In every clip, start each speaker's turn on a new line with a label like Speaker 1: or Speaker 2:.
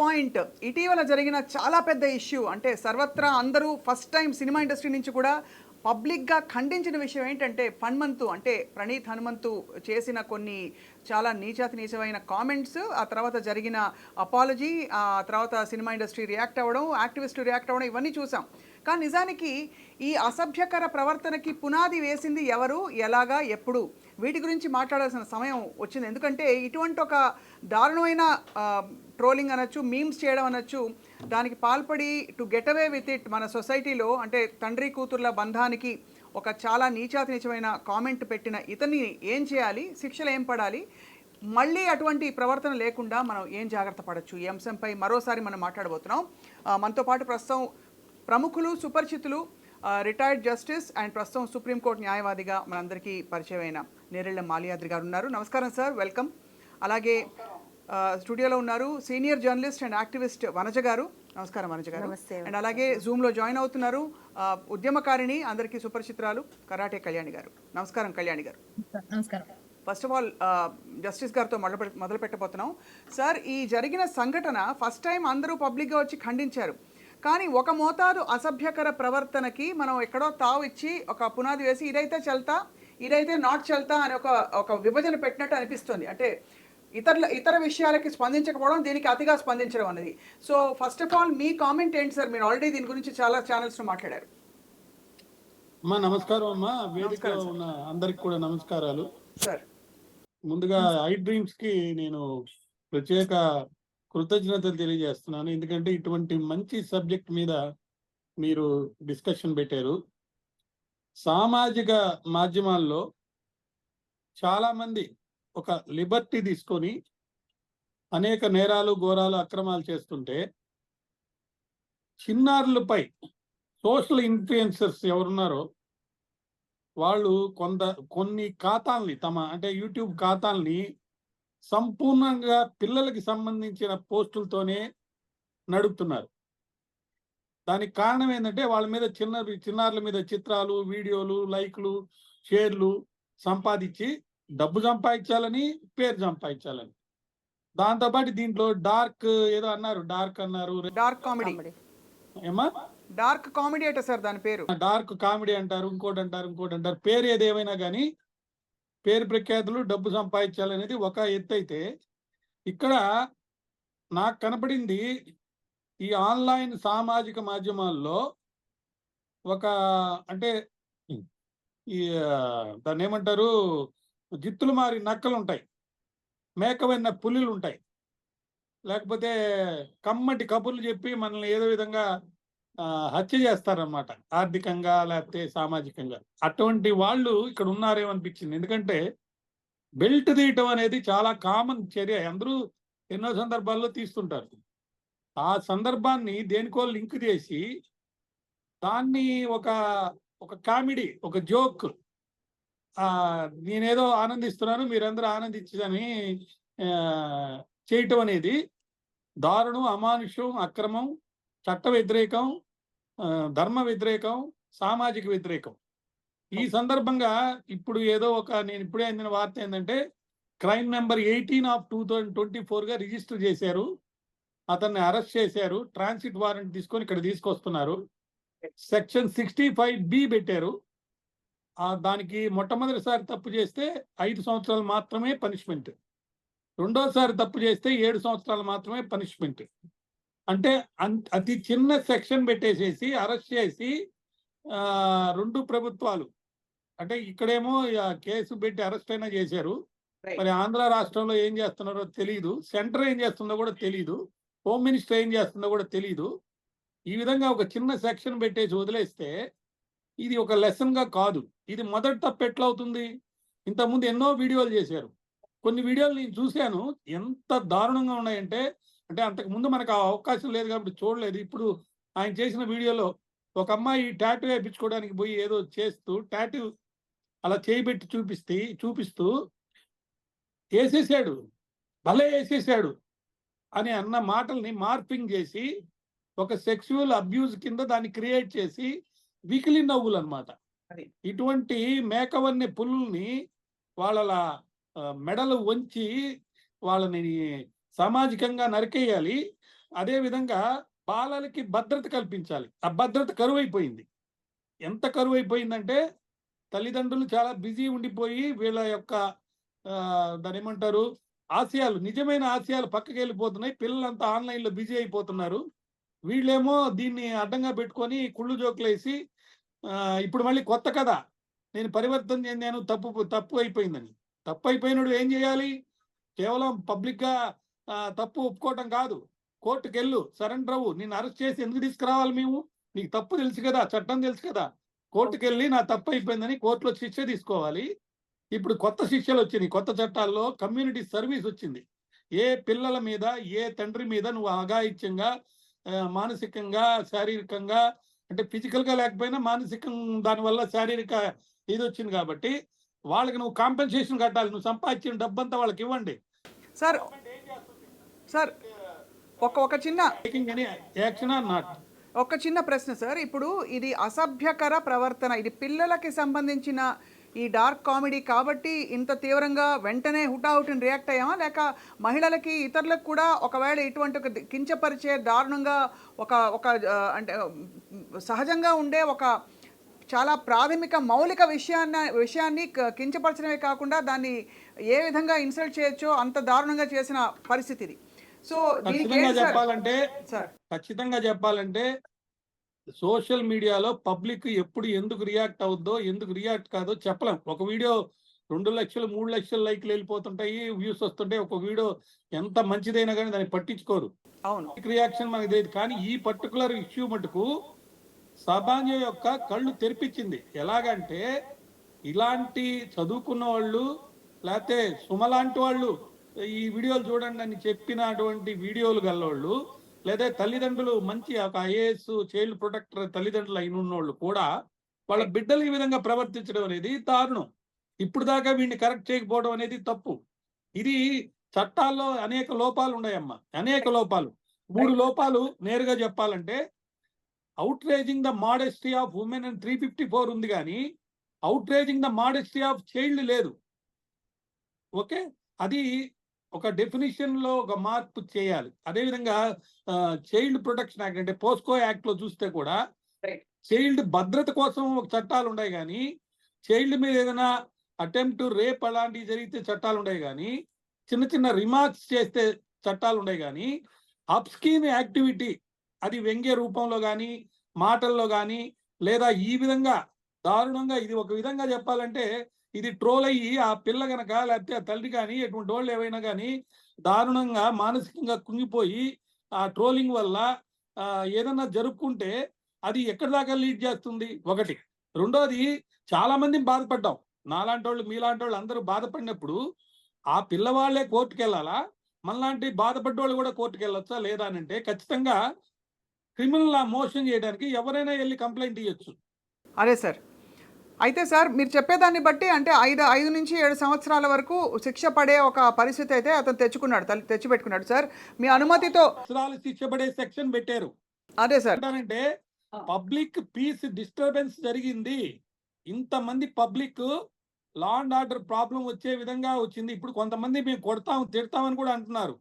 Speaker 1: Point. ఇటీవల జరిగిన చాలా పెద్ద ఇష్యూ అంటే సర్వత్రా అందరూ ఫస్ట్ టైం సినిమా ఇండస్ట్రీ నుంచి కూడా పబ్లిక్‌గా ఖండించిన విషయం ఏంటంటే హనుమంతు అంటే ప్రణీత్ హనుమంతు చేసిన కొన్ని చాలా నీచాతి నీచమైన కామెంట్స్, ఆ తర్వాత జరిగిన అపాలజీ, ఆ తర్వాత సినిమా ఇండస్ట్రీ రియాక్ట్ అవ్వడం, యాక్టివిస్టులు రియాక్ట్ అవ్వడం ఇవన్నీ చూసాం. కానీ నిజానికి ఈ అసభ్యకర ప్రవర్తనకి పునాది వేసింది ఎవరు? ఎలాగా? ఎప్పుడు? వీటి గురించి మాట్లాడాల్సిన సమయం వచ్చింది. ఎందుకంటే ఇటువంటి ఒక దారుణమైన ట్రోలింగ్ అనొచ్చు, మీమ్స్ చేయడం అనొచ్చు, దానికి పాల్పడి to get away with it మన సొసైటీలో అంటే తండ్రి కూతుర్ల బంధానికి ఒక చాలా నీచాతి నీచమైన కామెంట్ పెట్టిన ఇతన్ని ఏం చేయాలి? శిక్షలు ఏం పడాలి? మళ్ళీ అటువంటి ప్రవర్తన లేకుండా మనం ఏం జాగ్రత్త పడొచ్చు? ఈ అంశంపై మరోసారి మనం మాట్లాడబోతున్నాం. మనతో పాటు ప్రస్తుతం ప్రముఖులు, సుపరిచితులు, రిటైర్డ్ జస్టిస్ అండ్ ప్రస్తుతం సుప్రీంకోర్టు న్యాయవాదిగా మనందరికీ పరిచయమైన నేరెళ్ల మాల్యాద్రి గారు ఉన్నారు. నమస్కారం సార్, వెల్కమ్. అలాగే స్టూడియోలో ఉన్నారు senior journalist and activist Vanaja గారు. నమస్కారం వనజ గారు. అండ్ అలాగే జూమ్లో జాయిన్ అవుతున్నారు ఉద్యమకారిణి, అందరికీ సుపరిచితురాలు కరాటే కళ్యాణి గారు. నమస్కారం కళ్యాణి గారు.
Speaker 2: నమస్కారం.
Speaker 1: ఫస్ట్ ఆఫ్ ఆల్ జస్టిస్ గారితో మొదలు పెట్టబోతున్నాం. సార్, ఈ జరిగిన సంఘటన ఫస్ట్ టైం అందరూ పబ్లిక్గా వచ్చి ఖండించారు. కానీ ఒక మోతాదు అసభ్యకర ప్రవర్తనకి మనం ఎక్కడో తావు ఇచ్చి ఒక పునాది వేసి ఇదైతే చల్తా, ఇదైతే నాట్ చల్తా అని ఒక విభజన పెట్టినట్టు అనిపిస్తుంది. అంటే ఇతర విషయాలకి స్పందించకపోవడం, దీనికి అతిగా స్పందించడం అనేది. So first of all me comment ఏంటి సార్? మీరు ఆల్రెడీ దీని గురించి చాలా ఛానల్స్లో మాట్లాడారు.
Speaker 3: అమ్మా నమస్కారం అమ్మా, వేదికలో ఉన్న అందరికి కూడా నమస్కారాలు
Speaker 1: సార్.
Speaker 3: ముందుగా ఐ డ్రీమ్స్ కి నేను ప్రత్యేక కృతజ్ఞతలు తెలియజేస్తున్నాను. ఎందుకంటే ఇటువంటి మంచి సబ్జెక్ట్ మీద మీరు డిస్కషన్ పెట్టారు. సామాజిక మాధ్యమాల్లో చాలా మంది ఒక లిబర్టీ తీసుకొని అనేక నేరాలు, ఘోరాలు, అక్రమాలు చేస్తుంటే చిన్నారులపై సోషల్ ఇన్ఫ్లుయెన్సర్స్ ఎవరున్నారో వాళ్ళు కొన్ని ఖాతాల్ని అంటే యూట్యూబ్ ఖాతాల్ని సంపూర్ణంగా పిల్లలకి సంబంధించిన పోస్టులతోనే నడుపుతున్నారు. దానికి కారణం ఏంటంటే వాళ్ళ మీద చిన్నారుల మీద చిత్రాలు, వీడియోలు, లైక్లు, షేర్లు సంపాదించి డబ్బు సంపాదించాలని, పేరు సంపాదించాలని. దాంతోపాటు దీంట్లో ఏదో అన్నారు, డార్క్
Speaker 1: కామెడీ.
Speaker 3: ఏమా
Speaker 1: డార్క్ కామెడీ అంటే సార్ దాని పేరు
Speaker 3: డార్క్ కామెడీ అంటారు, ఇంకోటి అంటారు. పేరు ఏదేమైనా కానీ పేరు ప్రఖ్యాతులు, డబ్బు సంపాదించాలనేది ఒక ఎత్తు అయితే, ఇక్కడ నాకు కనపడింది ఈ ఆన్లైన్ సామాజిక మాధ్యమాల్లో అంటే ఈ దాన్ని ఏమంటారు, జిత్తులు మారి నక్కలు ఉంటాయి, మేకవైన పులులు ఉంటాయి, లేకపోతే కమ్మటి కబుర్లు చెప్పి మనల్ని ఏదో విధంగా హత్య చేస్తారన్నమాట, ఆర్థికంగా లేకపోతే సామాజికంగా. అటువంటి వాళ్ళు ఇక్కడ ఉన్నారేమనిపించింది. ఎందుకంటే బెల్ట్ తీయటం అనేది చాలా కామన్ చర్య, అందరూ ఎన్నో సందర్భాల్లో తీస్తుంటారు. ఆ సందర్భాన్ని దేనికో లింక్ చేసి దాన్ని ఒక కామెడీ, ఒక జోక్, నేనేదో ఆనందిస్తున్నాను మీరందరూ ఆనందించదని చేయటం అనేది దారుణం, అమానుషం, అక్రమం, చట్ట వ్యతిరేకం, ధర్మ వ్యతిరేకం, సామాజిక వ్యతిరేకం. ఈ సందర్భంగా ఇప్పుడు ఏదో నేను ఇప్పుడే అందిన వార్త ఏంటంటే క్రైమ్ నెంబర్ 18/2024గా రిజిస్టర్ చేశారు, అతన్ని అరెస్ట్ చేశారు, ట్రాన్సిట్ వారెంట్ తీసుకొని ఇక్కడ తీసుకొస్తున్నారు. సెక్షన్ 65B పెట్టారు. దానికి మొట్టమొదటిసారి తప్పు చేస్తే 5 సంవత్సరాలు మాత్రమే పనిష్మెంట్, రెండోసారి తప్పు చేస్తే 7 సంవత్సరాలు మాత్రమే పనిష్మెంట్. అంటే అతి చిన్న సెక్షన్ పెట్టేసేసి అరెస్ట్ చేసి రెండు ప్రభుత్వాలు, అంటే ఇక్కడేమో కేసు పెట్టి అరెస్ట్ అయినా చేశారు, మరి ఆంధ్ర రాష్ట్రంలో ఏం చేస్తున్నారో తెలియదు, సెంటర్ ఏం చేస్తుందో కూడా తెలియదు, హోమ్ మినిస్టర్ ఏం చేస్తుందో కూడా తెలియదు. ఈ విధంగా ఒక చిన్న సెక్షన్ పెట్టేసి వదిలేస్తే ఇది ఒక లెసన్ గా కాదు. ఇది మొదటి తప్పు ఎట్లా అవుతుంది? ఇంతకుముందు ఎన్నో వీడియోలు చేశారు, కొన్ని వీడియోలు నేను చూశాను, ఎంత దారుణంగా ఉన్నాయంటే, అంటే అంతకు ముందు మనకు ఆ అవకాశం లేదు కాబట్టి చూడలేదు. ఇప్పుడు ఆయన చేసిన వీడియోలో ఒక అమ్మాయి టాటూ వేయించుకోవడానికి పోయి ఏదో చేస్తూ టాటూ అలా చేయబెట్టి చూపిస్తూ వేసేసాడు, భలే వేసేసాడు అని అన్న మాటల్ని మార్పింగ్ చేసి ఒక సెక్సువల్ అబ్యూజ్ కింద దాన్ని క్రియేట్ చేసి వీకిలి నవ్వులు అన్నమాట. ఇటువంటి మేకవన్నె పులుల్ని వాళ్ళ మెడలు వంచి వాళ్ళని సామాజికంగా నరికేయాలి. అదే విధంగా బాలలకి భద్రత కల్పించాలి. ఆ భద్రత కరువైపోయింది. ఎంత కరువైపోయిందంటే తల్లిదండ్రులు చాలా బిజీ ఉండిపోయి వీళ్ళ యొక్క దాన్నేమంటారు ఆశయాలు, నిజమైన ఆశయాలు పక్కకెళ్ళిపోతున్నాయి. పిల్లలంతా ఆన్‌లైన్‌లో బిజీ అయిపోతున్నారు. వీళ్ళేమో దీన్ని అడ్డంగా పెట్టుకొని కుళ్ళు జోకులేసి ఇప్పుడు మళ్ళీ కొత్త కథ. నేను పరివర్తన చెందాను. తప్పు అయిపోయిందని. తప్పు అయిపోయినోడు ఏం చేయాలి? కేవలం పబ్లిక్‌గా తప్పు ఒప్పుకోవటం కాదు. కోర్టుకెళ్ళు, సరెండర్ అవ్వు. నిన్ను అరెస్ట్ చేసి ఎందుకు తీసుకురావాలి మేము? నీకు తప్పు తెలుసు కదా! చట్టం తెలుసు కదా! కోర్టుకెళ్ళి నా తప్పు అయిపోయిందని కోర్టులో శిక్ష తీసుకోవాలి. ఇప్పుడు కొత్త శిక్షలొచ్చినియి. కొత్త చట్టాల్లో కమ్యూనిటీ సర్వీస్ వచ్చింది. ఏ పిల్లల మీద, ఏ తండ్రి మీద నువ్వు అఘాయిత్యంగా మానసికంగా, శారీరకంగా అంటే ఫిజికల్‌గా లేకపోయినా మానసికం దానివల్ల శారీరక ఇదొచ్చింది కాబట్టి, వాళ్ళకి నువ్వు కాంపెన్సేషన్ కట్టాలి. నువ్వు సంపాదించిన డబ్బంతా వాళ్ళకివ్వండి.
Speaker 1: సార్ సార్ ఒక చిన్న
Speaker 3: taking any action or not?
Speaker 1: ఒక చిన్న ప్రశ్న సార్. ఇప్పుడు ఇది అసభ్యకర ప్రవర్తన. ఇది పిల్లలకి సంబంధించిన ఈ డార్క్ కామెడీ కాబట్టి ఇంత తీవ్రంగా వెంటనే హుటాహుటిన రియాక్ట్ అయ్యామా? లేక మహిళలకి, ఇతరులకు కూడా ఒకవేళ ఇటువంటి ఒక కించపరిచే దారుణంగా ఒక ఒక అంటే సహజంగా ఉండే ఒక చాలా ప్రాథమిక మౌలిక విషయాన్ని కించపరచడమే కాకుండా దాన్ని ఏ విధంగా ఇన్సల్ట్ చేయొచ్చో అంత దారుణంగా చేసిన పరిస్థితి ఇది. సో దీనికి
Speaker 3: ఖచ్చితంగా
Speaker 1: ఏంటి సార్?
Speaker 3: చెప్పాలంటే
Speaker 1: సార్
Speaker 3: ఖచ్చితంగా చెప్పాలంటే సోషల్ మీడియాలో పబ్లిక్ ఎప్పుడు ఎందుకు రియాక్ట్ అవుద్దో, ఎందుకు రియాక్ట్ కాదో చెప్పలేం. ఒక వీడియో 2,00,000, 3,00,000 లైక్‌లు వెళ్ళిపోతుంటాయి. వ్యూస్ వస్తుంటాయి. ఒక వీడియో ఎంత మంచిదైనా గానీ దాన్ని పట్టించుకోరు.
Speaker 1: అవును.
Speaker 3: రియాక్షన్ మనకు తెలియదు. కానీ ఈ పర్టిక్యులర్ ఇష్యూ మటుకు సమాజం యొక్క కళ్ళు తెరిపించింది. ఎలాగంటే ఇలాంటి చదువుకున్న వాళ్ళు లేకపోతే సుమలాంటి వాళ్ళు ఈ వీడియోలు చూడండి అని చెప్పినటువంటి వీడియోలు గల్లోళ్ళు లేదా తల్లిదండ్రులు మంచి ఒక ఐఏఎస్ చైల్డ్ ప్రొటెక్టర్ తల్లిదండ్రులు అయిన ఉన్నోళ్ళు కూడా వాళ్ళ బిడ్డలు ఈ విధంగా ప్రవర్తించడం అనేది దారుణం. ఇప్పుడు దాకా వీడిని కరెక్ట్ చేయకపోవడం అనేది తప్పు. ఇది చట్టాల్లో అనేక లోపాలు ఉన్నాయమ్మా. అనేక లోపాలు. 3 లోపాలు నేరుగా చెప్పాలంటే outraging the modesty of women అని 354 ఉంది కానీ outraging the modesty of child లేదు. ఓకే, అది ఒక డెఫినిషన్ లో ఒక మార్పు చేయాలి. అదేవిధంగా చైల్డ్ ప్రొటెక్షన్ యాక్ట్ అంటే పోస్కో యాక్ట్ లో చూస్తే కూడా చైల్డ్ భద్రత కోసం ఒక చట్టాలు ఉన్నాయి కానీ చైల్డ్ మీద ఏదైనా అటెంప్ట్ రేప్ అలాంటివి జరిగితే చట్టాలు ఉన్నాయి కానీ చిన్న చిన్న రిమార్క్స్ చేస్తే చట్టాలు ఉన్నాయి కానీ అప్స్కీన్ యాక్టివిటీ అది వ్యంగ్య రూపంలో కానీ మాటల్లో కానీ లేదా ఈ విధంగా దారుణంగా ఇది ఒక విధంగా చెప్పాలంటే ఇది ట్రోల్ అయ్యి ఆ పిల్ల గనక లేకపోతే ఆ తల్లి కానీ ఎటువంటి వాళ్ళు ఏవైనా కానీ దారుణంగా మానసికంగా కుంగిపోయి ఆ ట్రోలింగ్ వల్ల ఏదన్నా జరుపుకుంటే అది ఎక్కడి దాకా లీడ్ చేస్తుంది ఒకటి. రెండోది చాలా మంది బాధపడ్డాం. నాలాంటి వాళ్ళు మీలాంటి వాళ్ళు అందరూ బాధపడినప్పుడు ఆ పిల్లవాళ్లే కోర్టుకు వెళ్ళాలా? మనలాంటి బాధపడ్డోళ్ళు కూడా కోర్టుకు వెళ్ళొచ్చా లేదా అని అంటే ఖచ్చితంగా క్రిమినల్ మోషన్ చేయడానికి ఎవరైనా వెళ్ళి కంప్లైంట్ ఇవ్వచ్చు.
Speaker 1: అదే సార్. అయితే సార్ మీరు చెప్పేదాన్ని బట్టి అంటే 5 నుంచి 7 సంవత్సరాల వరకు శిక్ష పడే ఒక పరిస్థితి అయితే అతను తెచ్చిపెట్టుకున్నాడు సార్. మీ అనుమతితో
Speaker 3: శిక్ష పడే సెక్షన్ పెట్టారు.
Speaker 1: అదే సార్.
Speaker 3: అంటే పబ్లిక్ పీస్ డిస్టర్బెన్స్ జరిగింది. ఇంతమంది public law and order problem వచ్చే విధంగా వచ్చింది. ఇప్పుడు కొంతమంది మేము కొడతాం తిడతామని కూడా అంటున్నారు.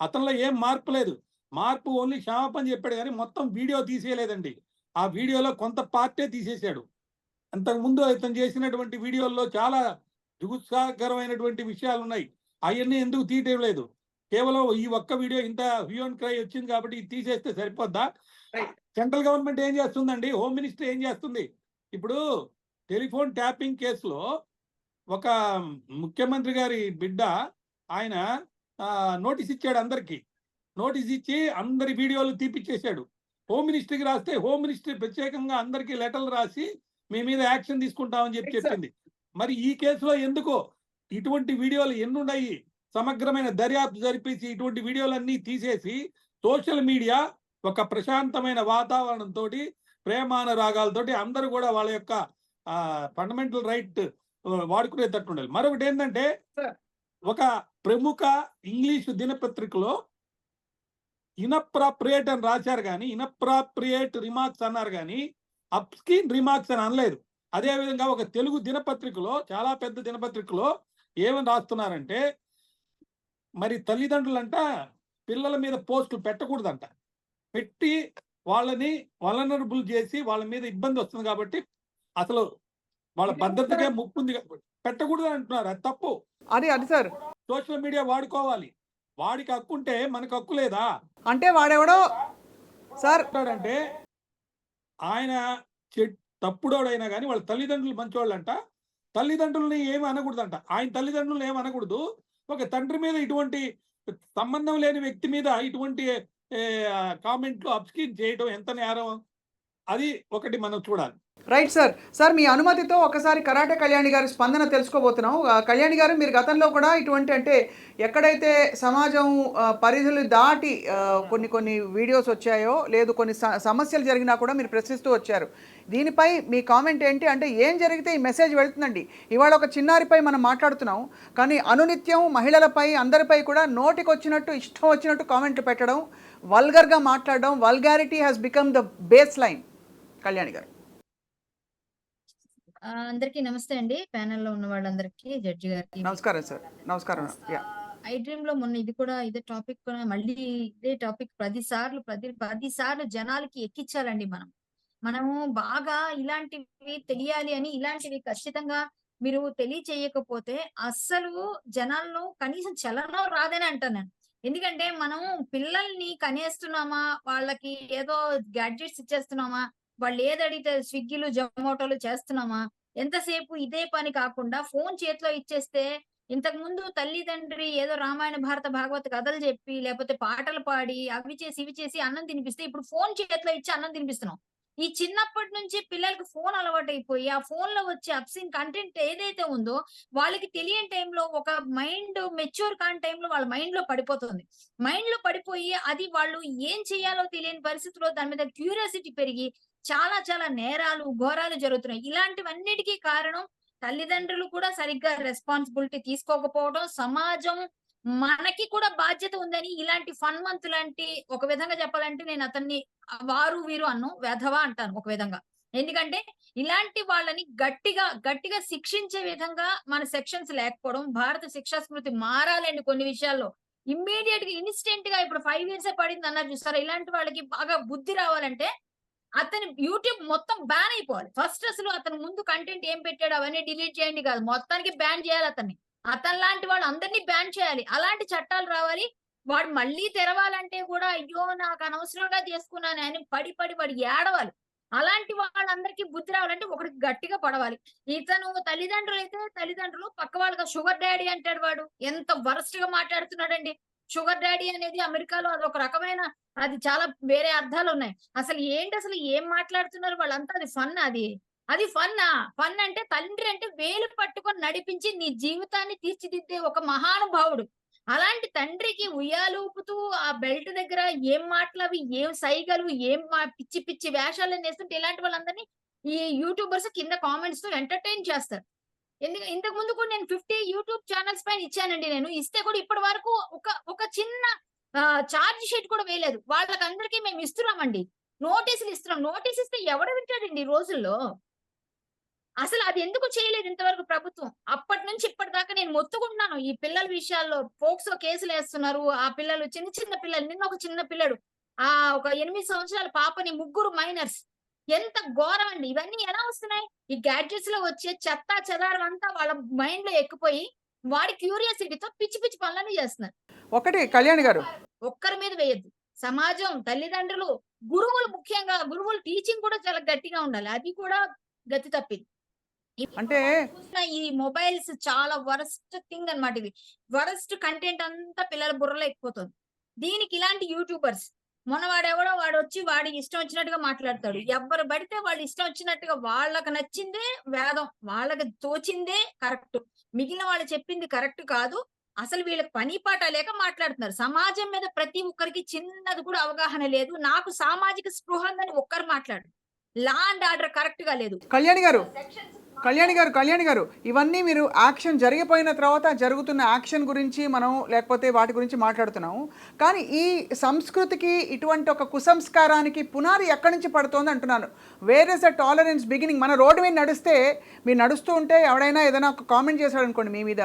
Speaker 3: అతనిలో ఏం మార్పు లేదు. మార్పు ఓన్లీ క్షమాపణ చెప్పాడు కానీ మొత్తం వీడియో తీసేయలేదండి. ఆ వీడియోలో కొంత పార్టే తీసేశాడు. అంతకుముందు ఇతను చేసినటువంటి వీడియోల్లో చాలా జుగుత్సాకరమైనటువంటి విషయాలు ఉన్నాయి. అవన్నీ ఎందుకు తీయటం లేదు? కేవలం ఈ ఒక్క వీడియో ఇంత వ్యూ అండ్ క్రై వచ్చింది కాబట్టి ఇది తీసేస్తే సరిపోద్దా? సెంట్రల్ గవర్నమెంట్ ఏం చేస్తుందండి? హోమ్ మినిస్టర్ ఏం చేస్తుంది? ఇప్పుడు టెలిఫోన్ ట్యాపింగ్ కేసులో ఒక ముఖ్యమంత్రి గారి బిడ్డ ఆయన నోటీస్ ఇచ్చాడు అందరికి. నోటీస్ ఇచ్చి అందరి వీడియోలు తీపిచ్చేశాడు. హోమ్ మినిస్టర్కి రాస్తే హోమ్ మినిస్టర్ ప్రత్యేకంగా అందరికీ లెటర్లు రాసి మీ మీద యాక్షన్ తీసుకుంటామని చెప్పింది. మరి ఈ కేసులో ఎందుకో ఇటువంటి వీడియోలు ఎన్నున్నాయి? సమగ్రమైన దర్యాప్తు జరిపేసి ఇటువంటి వీడియోలన్నీ తీసేసి సోషల్ మీడియా ఒక ప్రశాంతమైన వాతావరణంతో ప్రేమానురాగాలతోటి అందరూ కూడా వాళ్ళ యొక్క ఫండమెంటల్ రైట్ వాడుకునేటట్టు ఉండాలి. మరొకటి ఏంటంటే ఒక ప్రముఖ ఇంగ్లీషు దినపత్రికలో ఇనప్రాప్రియేట్ అని రాశారు కానీ ఇనప్రాప్రియేట్ రిమార్క్స్ అన్నారు కానీ అప్స్కీన్ రిమార్క్స్ అని అనలేదు. అదేవిధంగా ఒక తెలుగు దినపత్రికలో చాలా పెద్ద దినపత్రికలో ఏమని రాస్తున్నారంటే మరి తల్లిదండ్రులంట పిల్లల మీద పోస్టులు పెట్టకూడదంట. పెట్టి వాళ్ళని వలనరబుల్ చేసి వాళ్ళ మీద ఇబ్బంది వస్తుంది కాబట్టి అసలు వాళ్ళ భద్రతకే ముప్పు ఉంది కాబట్టి పెట్టకూడదు అంటున్నారు. అది తప్పు.
Speaker 1: అది సార్
Speaker 3: సోషల్ మీడియా వాడుకోవాలి. వాడికి హక్కు ఉంటే మనకు హక్కు లేదా?
Speaker 1: అంటే వాడెవడో సార్
Speaker 3: అంటే ఆయన తప్పుడోడైనా కానీ వాళ్ళ తల్లిదండ్రులు మంచివాళ్ళంట. తల్లిదండ్రులని ఏమి అనకూడదంట. ఆయన తల్లిదండ్రులను ఏమి అనకూడదు. ఒక తండ్రి మీద ఇటువంటి సంబంధం లేని వ్యక్తి మీద ఇటువంటి కామెంట్లు అబ్స్క్రీన్ చేయడం ఎంత నేరం, అది ఒకటి మనం చూడాలి.
Speaker 1: Right sir. సార్ మీ అనుమతితో ఒకసారి కరాటే కళ్యాణి గారి స్పందన తెలుసుకోబోతున్నాం. కళ్యాణి గారు, మీరు గతంలో కూడా ఇటువంటి అంటే ఎక్కడైతే సమాజం పరిధులు దాటి కొన్ని వీడియోస్ వచ్చాయో, లేదు కొన్ని సమస్యలు జరిగినా కూడా మీరు ప్రశ్నిస్తూ వచ్చారు. దీనిపై మీ కామెంట్ ఏంటి? అంటే ఏం జరిగితే ఈ మెసేజ్ వెళ్తుందండి? ఇవాళ ఒక చిన్నారిపై మనం మాట్లాడుతున్నాం, కానీ అనునిత్యం మహిళలపై అందరిపై కూడా నోటికి వచ్చినట్టు ఇష్టం వచ్చినట్టు కామెంట్లు పెట్టడం, వల్గర్గా మాట్లాడడం, vulgarity has become the base line. Kalyani గారు.
Speaker 2: అందరికీ నమస్తే అండి. ప్యానెల్‌లో ఉన్న వాళ్ళందరికీ, జడ్జి గారికి.
Speaker 1: నమస్కారం సార్. నమస్కారం.
Speaker 2: ఐ డ్రీమ్‌లో మొన్న ఇదే టాపిక్ మళ్ళీ ఇదే టాపిక్ 10 సార్లు జనాలకి ఎక్కించాలండి మనం. మనము బాగా ఇలాంటివి తెలియాలి అని, ఇలాంటివి ఖచ్చితంగా మీరు తెలియచేయకపోతే అస్సలు జనాల్లో కనీసం చలనం రాదని అంటాను నేను. ఎందుకంటే మనం పిల్లల్ని కనేస్తున్నామా, వాళ్ళకి ఏదో గ్యాడ్జెట్స్ ఇచ్చేస్తున్నామా, వాళ్ళు ఏదడిగితే స్విగ్గీలు, జొమాటోలు చేస్తున్నామా, ఎంతసేపు ఇదే పని కాకుండా ఫోన్ చేతిలో ఇచ్చేస్తే, ఇంతకు ముందు తల్లిదండ్రి ఏదో రామాయణ, భారత, భాగవత కథలు చెప్పి, లేకపోతే పాటలు పాడి, అవి చేసి, ఇవి చేసి అన్నం తినిపిస్తే, ఇప్పుడు ఫోన్ చేతిలో ఇచ్చి అన్నం తినిపిస్తున్నాం. ఈ చిన్నప్పటి నుంచి పిల్లలకి ఫోన్ అలవాటైపోయి, ఆ ఫోన్‌లో వచ్చే అబ్‌సీన్ కంటెంట్ ఏదైతే ఉందో, వాళ్ళకి తెలియని టైంలో, ఒక మైండ్ మెచ్యూర్ కాని టైంలో వాళ్ళ మైండ్‌లో పడిపోతుంది. మైండ్‌లో పడిపోయి అది వాళ్ళు ఏం చేయాలో తెలియని పరిస్థితిలో దాని మీద క్యూరియాసిటీ పెరిగి చాలా చాలా నేరాలు, ఘోరాలు జరుగుతున్నాయి. ఇలాంటివన్నిటికీ కారణం తల్లిదండ్రులు కూడా సరిగ్గా రెస్పాన్సిబిలిటీ తీసుకోకపోవడం, సమాజం మనకి కూడా బాధ్యత ఉందని ఇలాంటి ఫన్ మంత్ లాంటి, ఒక విధంగా చెప్పాలంటే నేను అతన్ని వారు వీరు అన్ను, వెధవ అంటాను ఒక విధంగా. ఎందుకంటే ఇలాంటి వాళ్ళని గట్టిగా శిక్షించే విధంగా మన సెక్షన్స్ లేకపోవడం, భారత శిక్షా స్మృతి మారాలండి కొన్ని విషయాల్లో. ఇన్స్టెంట్ గా ఇప్పుడు 5 ఇయర్సే పడింది అన్నారు చూసారా, ఇలాంటి వాళ్ళకి బాగా బుద్ధి రావాలంటే అతని యూట్యూబ్ మొత్తం బ్యాన్ అయిపోవాలి. ఫస్ట్ అసలు అతను ముందు కంటెంట్ ఏం పెట్టాడు అవన్నీ డిలీట్ చేయండి కాదు, మొత్తానికి బ్యాన్ చేయాలి అతన్ని. అతని లాంటి వాళ్ళు అందరినీ బ్యాన్ చేయాలి. అలాంటి చట్టాలు రావాలి. వాడు మళ్ళీ తెరవాలంటే కూడా అయ్యో నాకు అనవసరంగా చేసుకున్నాను అని పడి వాడు ఏడవాలి. అలాంటి వాళ్ళందరికీ బుద్ధి రావాలంటే ఒకడికి గట్టిగా పడవాలి. ఇతను తల్లిదండ్రులు పక్క వాళ్ళకి షుగర్ డాడీ అంటాడు. వాడు ఎంత వరస్ట్ గా మాట్లాడుతున్నాడండి. షుగర్ డాడీ అనేది అమెరికాలో అదొక రకమైన, అది చాలా వేరే అర్థాలున్నాయి. అసలు ఏం మాట్లాడుతున్నారు వాళ్ళంతా? అది ఫన్ అది ఫన్నా? ఫన్ అంటే తండ్రి అంటే వేలు పట్టుకొని నడిపించి నీ జీవితాన్ని తీర్చిదిద్దే ఒక మహానుభావుడు. అలాంటి తండ్రికి ఉయ్యాలూపుతూ ఆ బెల్ట్ దగ్గర ఏం మాటలవి, ఏం సైగలు, పిచ్చి పిచ్చి వేషాలన్నీ ఏస్తుంటే ఇలాంటి వాళ్ళందరినీ ఈ యూట్యూబర్స్ కింద కామెంట్స్‌తో ఎంటర్‌టైన్ చేస్తారు. ఇంతకు ముందు కూడా నేను 50 యూట్యూబ్ ఛానెల్స్ పైన ఇచ్చానండి నేను. ఇస్తే కూడా ఇప్పటి వరకు ఒక చిన్న చార్జ్ షీట్ కూడా వేయలేదు. వాళ్ళకందరికీ మేము ఇస్తున్నామండి. నోటీసులు ఇస్తున్నాం. నోటీస్ ఇస్తే ఎవడు వింటాడండి ఈ రోజుల్లో? అసలు అది ఎందుకు చేయలేదు ఇంతవరకు ప్రభుత్వం? అప్పటి నుంచి ఇప్పటిదాకా నేను మొత్తుకుంటున్నాను. ఈ పిల్లల విషయాల్లో పోక్సో కేసులేస్తున్నారు. ఆ పిల్లలు చిన్న పిల్లలు. నిన్న ఒక చిన్న పిల్లాడు, ఒక 8 సంవత్సరాల పాపని, 3 మైనర్స్. ఎంత ఘోరం అండి! ఇవన్నీ ఎలా వస్తున్నాయి? ఈ గ్యాడ్జెట్స్ లో వచ్చే చెత్తా చెదారం అంతా వాళ్ళ మైండ్ లో ఎక్కిపోయి, వాడి క్యూరియాసిటీతో పిచ్చి పిచ్చి పనులన్నీ చేస్తున్నారు.
Speaker 1: ఒకటి కళ్యాణి గారు,
Speaker 2: ఒక్కరి మీద వేయద్దు. సమాజం, తల్లిదండ్రులు, గురువులు, ముఖ్యంగా గురువులు టీచింగ్ కూడా చాలా గట్టిగా ఉండాలి. అది కూడా గతి తప్పింది.
Speaker 1: అంటే
Speaker 2: ఈ మొబైల్స్ చాలా వరస్ట్ థింగ్ అన్నమాట. ఇది వరస్ట్ కంటెంట్ అంతా పిల్లల బుర్రలో ఎక్కిపోతుంది. దీనికి ఇలాంటి యూట్యూబర్స్, మొన్న వాడొచ్చి వాడి ఇష్టం వచ్చినట్టుగా మాట్లాడతాడు. ఎవ్వరు పడితే వాళ్ళు ఇష్టం వచ్చినట్టుగా, వాళ్ళకి నచ్చిందే వేదం, వాళ్ళకి తోచిందే కరెక్ట్, మిగిలిన వాళ్ళు చెప్పింది కరెక్ట్ కాదు. అసలు వీళ్ళకి పని పాట లేక మాట్లాడుతున్నారు. సమాజం మీద ప్రతి ఒక్కరికి చిన్నది కూడా అవగాహన లేదు. నాకు సామాజిక స్పృహ ఉందని ఒక్కరు మాట్లాడు. లా అండ్ ఆర్డర్ కరెక్ట్ గా లేదు.
Speaker 1: కళ్యాణి గారు, కళ్యాణి గారు ఇవన్నీ మీరు యాక్షన్ జరిగిపోయిన తర్వాత జరుగుతున్న యాక్షన్ గురించి మనం లేకపోతే వాటి గురించి మాట్లాడుతున్నాము. కానీ ఈ సంస్కృతికి ఇటువంటి ఒక కుసంస్కారానికి పునాది ఎక్కడి నుంచి పడుతోంది అంటున్నాను. Where is the tolerance beginning? మన రోడ్డు మీద నడిస్తే మీరు నడుస్తూ ఉంటే ఎవడైనా ఏదైనా ఒక కామెంట్ చేశాడు అనుకోండి మీ మీద,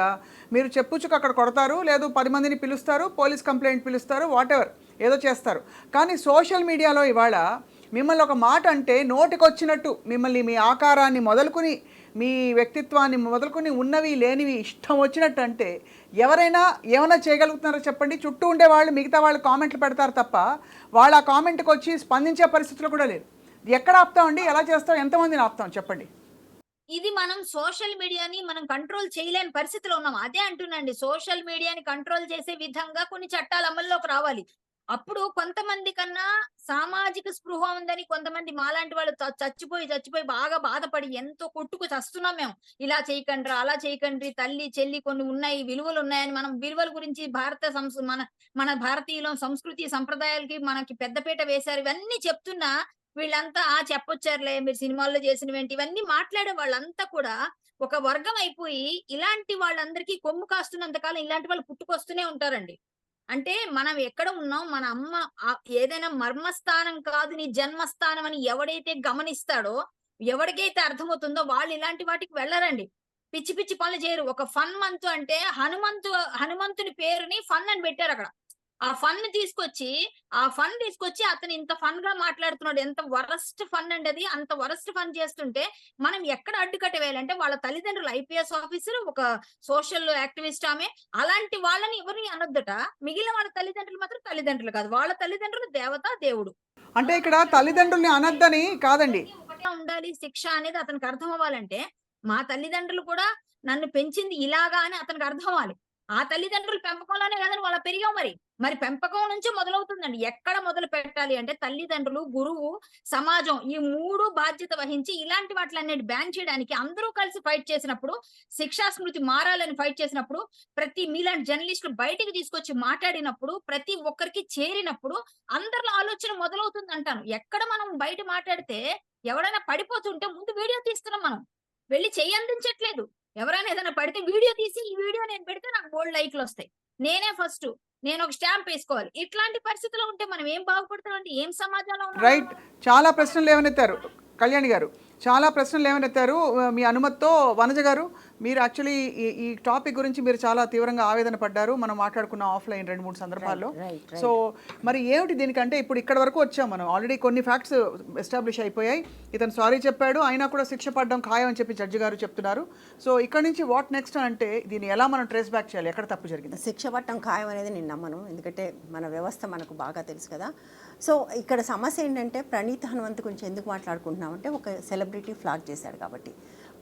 Speaker 1: మీరు చెప్పుచ్చుకు అక్కడ కొడతారు, లేదు 10 మందిని పిలుస్తారు, పోలీస్ కంప్లైంట్ పిలుస్తారు, వాట్ ఎవర్ ఏదో చేస్తారు. కానీ సోషల్ మీడియాలో ఇవాళ మిమ్మల్ని ఒక మాట అంటే నోటికొచ్చినట్టు మిమ్మల్ని మీ ఆకారాన్ని మొదలుకొని మీ వ్యక్తిత్వాన్ని మొదలుకొని ఉన్నవి లేనివి ఇష్టం వచ్చినట్టు అంటే ఎవరైనా ఏమైనా చేయగలుగుతున్నారో చెప్పండి? చుట్టూ ఉండే వాళ్ళు మిగతా వాళ్ళు కామెంట్లు పెడతారు తప్ప వాళ్ళు ఆ కామెంట్కి వచ్చి స్పందించే పరిస్థితులు కూడా లేదు. ఎక్కడ ఆపుతామండి? ఎలా చేస్తాం? ఎంతమందిని ఆపుతాం చెప్పండి?
Speaker 2: ఇది మనం సోషల్ మీడియాని మనం కంట్రోల్ చేయలేని పరిస్థితిలో ఉన్నాం. అదే అంటున్నాండి, సోషల్ మీడియాని కంట్రోల్ చేసే విధంగా కొన్ని చట్టాలు అమల్లోకి రావాలి. అప్పుడు కొంతమంది కన్నా సామాజిక స్పృహ ఉందని కొంతమంది మాలాంటి వాళ్ళు చచ్చిపోయి బాగా బాధపడి ఎంతో కొట్టుకు చస్తున్నాం మేము. ఇలా చేయకండ్రా, అలా చేయకండ్రి, తల్లి చెల్లి కొన్ని ఉన్నాయి, విలువలు ఉన్నాయని మనం విలువల గురించి మన భారతీయుల సంస్కృతి సంప్రదాయాలకి మనకి పెద్దపీట వేశారు. ఇవన్నీ చెప్తున్నా వీళ్ళంతా చెప్పొచ్చారులే మీరు సినిమాల్లో చేసినవేంటి, ఇవన్నీ మాట్లాడే వాళ్ళంతా కూడా ఒక వర్గం అయిపోయి ఇలాంటి వాళ్ళందరికీ కొమ్ము కాస్తున్నంత కాలం ఇలాంటి వాళ్ళు పుట్టుకొస్తూనే ఉంటారండి. అంటే మనం ఎక్కడ ఉన్నాం, మన అమ్మ ఏదైనా మర్మస్థానం కాదు నీ జన్మస్థానం అని ఎవడైతే గమనిస్తాడో, ఎవరికైతే అర్థమవుతుందో వాళ్ళు ఇలాంటి వాటికి వెళ్ళరండి. పిచ్చి పిచ్చి పనులు చేయరు. ఒక ఫన్ మంత్ అంటే హనుమంతుని పేరుని ఫన్ అని పెట్టారు అక్కడ. ఆ ఫన్ తీసుకొచ్చి అతను ఇంత ఫన్ గా మాట్లాడుతున్నాడు. ఎంత వరస్ట్ ఫన్ అండి అది. అంత వరస్ట్ ఫన్ చేస్తుంటే మనం ఎక్కడ అడ్డుకట్ట వేయాలంటే వాళ్ళ తల్లిదండ్రులు ఐపీఎస్ ఆఫీసర్, ఒక సోషల్ యాక్టివిస్ట్ ఆమె, అలాంటి వాళ్ళని ఎవరిని అనొద్దట. మిగిలిన వాళ్ళ తల్లిదండ్రులు మాత్రం తల్లిదండ్రులు కాదు, వాళ్ళ తల్లిదండ్రులు దేవత దేవుడు.
Speaker 1: అంటే ఇక్కడ తల్లిదండ్రుల్ని అనొద్దని కాదండి,
Speaker 2: ఒకటే ఉండాలి. శిక్ష అనేది అతనికి అర్థం అవ్వాలంటే మా తల్లిదండ్రులు కూడా నన్ను పెంచింది ఇలాగా అని అతనికి అర్థం అవ్వాలి. ఆ తల్లిదండ్రులు పెంపకంలోనే కదండి వాళ్ళ పెరిగాం. మరి పెంపకం నుంచి మొదలవుతుందండి. ఎక్కడ మొదలు పెట్టాలి అంటే తల్లిదండ్రులు, గురువు, సమాజం, ఈ 3 బాధ్యత వహించి ఇలాంటి వాటిలన్నిటి బ్యాన్ చేయడానికి అందరూ కలిసి ఫైట్ చేసినప్పుడు, శిక్షా స్మృతి మారాలని ఫైట్ చేసినప్పుడు, ప్రతి మీలాంటి జర్నలిస్టులు బయటికి తీసుకొచ్చి మాట్లాడినప్పుడు, ప్రతి ఒక్కరికి చేరినప్పుడు అందరిలో ఆలోచన మొదలవుతుంది అంటాను. ఎక్కడ మనం బయట మాట్లాడితే ఎవరైనా పడిపోతుంటే ముందు వీడియో తీస్తున్నాం, మనం వెళ్ళి చెయ్యి అందించట్లేదు. ఎవరైనా ఏదైనా పడితే వీడియో తీసి ఈ వీడియో నేను పెడితే నాకు బోల్డ్ లైక్లు వస్తాయి, నేనే ఫస్ట్, నేను ఒక స్టాంప్ వేసుకోవాలి. ఇట్లాంటి పరిస్థితుల్లో ఉంటే మనం ఏం బాగుపడతామండి? ఏం సమాజంలో ఉన్నాం?
Speaker 1: రైట్. చాలా ప్రశ్నలు లేవనెత్తారు కళ్యాణి గారు, చాలా ప్రశ్నలు లేవనెత్తారు. మీ అనుమతితో వనజ గారు, మీరు యాక్చువల్లీ ఈ టాపిక్ గురించి మీరు చాలా తీవ్రంగా ఆవేదన పడ్డారు. మనం మాట్లాడుకున్న ఆఫ్లైన్ 2-3 సందర్భాల్లో. సో మరి ఏమిటి దీనికంటే ఇప్పుడు ఇక్కడ వరకు వచ్చాం మనం, ఆల్రెడీ కొన్ని ఫ్యాక్ట్స్ ఎస్టాబ్లిష్ అయిపోయాయి. ఇతను సారీ చెప్పాడు, అయినా కూడా శిక్ష పడడం ఖాయం అని చెప్పి జడ్జి గారు చెప్తున్నారు. సో ఇక్కడ నుంచి వాట్ నెక్స్ట్ అంటే దీన్ని ఎలా మనం ట్రేస్ బ్యాక్ చేయాలి? ఎక్కడ తప్పు జరిగింది?
Speaker 4: శిక్ష పడటం ఖాయం అనేది నేను నమ్మను, ఎందుకంటే మన వ్యవస్థ మనకు బాగా తెలుసు కదా. సో ఇక్కడ సమస్య ఏంటంటే ప్రణీత్ హనుమంత్ గురించి ఎందుకు మాట్లాడుకుంటున్నామంటే ఒక సెలబ్రిటీ ఫ్లాగ్ చేశాడు కాబట్టి.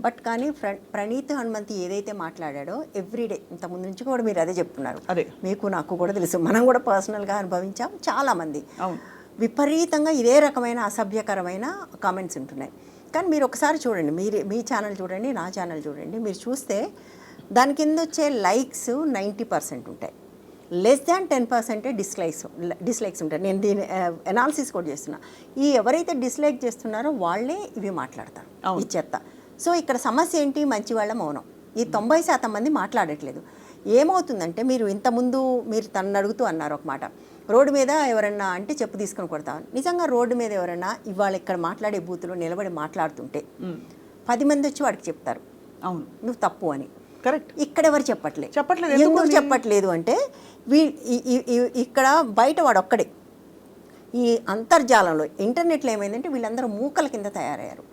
Speaker 4: బట్ కానీ ప్రణీత్ హనుమంత్ ఏదైతే మాట్లాడాడో ఎవ్రీడే, ఇంతకుముందు నుంచి కూడా మీరు అదే చెప్తున్నారు,
Speaker 1: అదే
Speaker 4: మీకు నాకు కూడా తెలుసు, మనం కూడా పర్సనల్గా అనుభవించాం చాలామంది. విపరీతంగా ఇదే రకమైన అసభ్యకరమైన కామెంట్స్ ఉంటున్నాయి. కానీ మీరు ఒకసారి చూడండి, మీ ఛానల్ చూడండి, నా ఛానల్ చూడండి, మీరు చూస్తే దాని కింద వచ్చే లైక్స్ 90% ఉంటాయి, లెస్ దాన్ 10% డిస్లైక్స్ ఉంటాయి. నేను దీని అనాలిసిస్ కూడా చేస్తున్నా. ఈ ఎవరైతే డిస్లైక్ చేస్తున్నారో వాళ్ళే ఇవి మాట్లాడతారు, ఈ చెత్త. సో ఇక్కడ సమస్య ఏంటి? మంచి వాళ్ళ మౌనం. ఈ 90% మంది మాట్లాడట్లేదు. ఏమవుతుందంటే మీరు ఇంతకుముందు మీరు తనను అడుగుతూ అన్నారు ఒక మాట, రోడ్డు మీద ఎవరన్నా అంటే చెప్పు తీసుకొని కొడతాను. నిజంగా రోడ్డు మీద ఎవరన్నా ఇవాళ ఇక్కడ మాట్లాడే బూతులు నిలబడి మాట్లాడుతుంటే 10 మంది వచ్చి వాడికి చెప్తారు
Speaker 1: అవును
Speaker 4: నువ్వు తప్పు అని.
Speaker 1: కరెక్ట్.
Speaker 4: ఇక్కడ ఎవరు చెప్పట్లేదు.
Speaker 1: ఎందుకు
Speaker 4: చెప్పట్లేదు అంటే ఇక్కడ బయట వాడు ఒక్కడే. ఈ అంతర్జాలంలో ఇంటర్నెట్లో ఏమైందంటే వీళ్ళందరూ మూకల కింద తయారయ్యారు.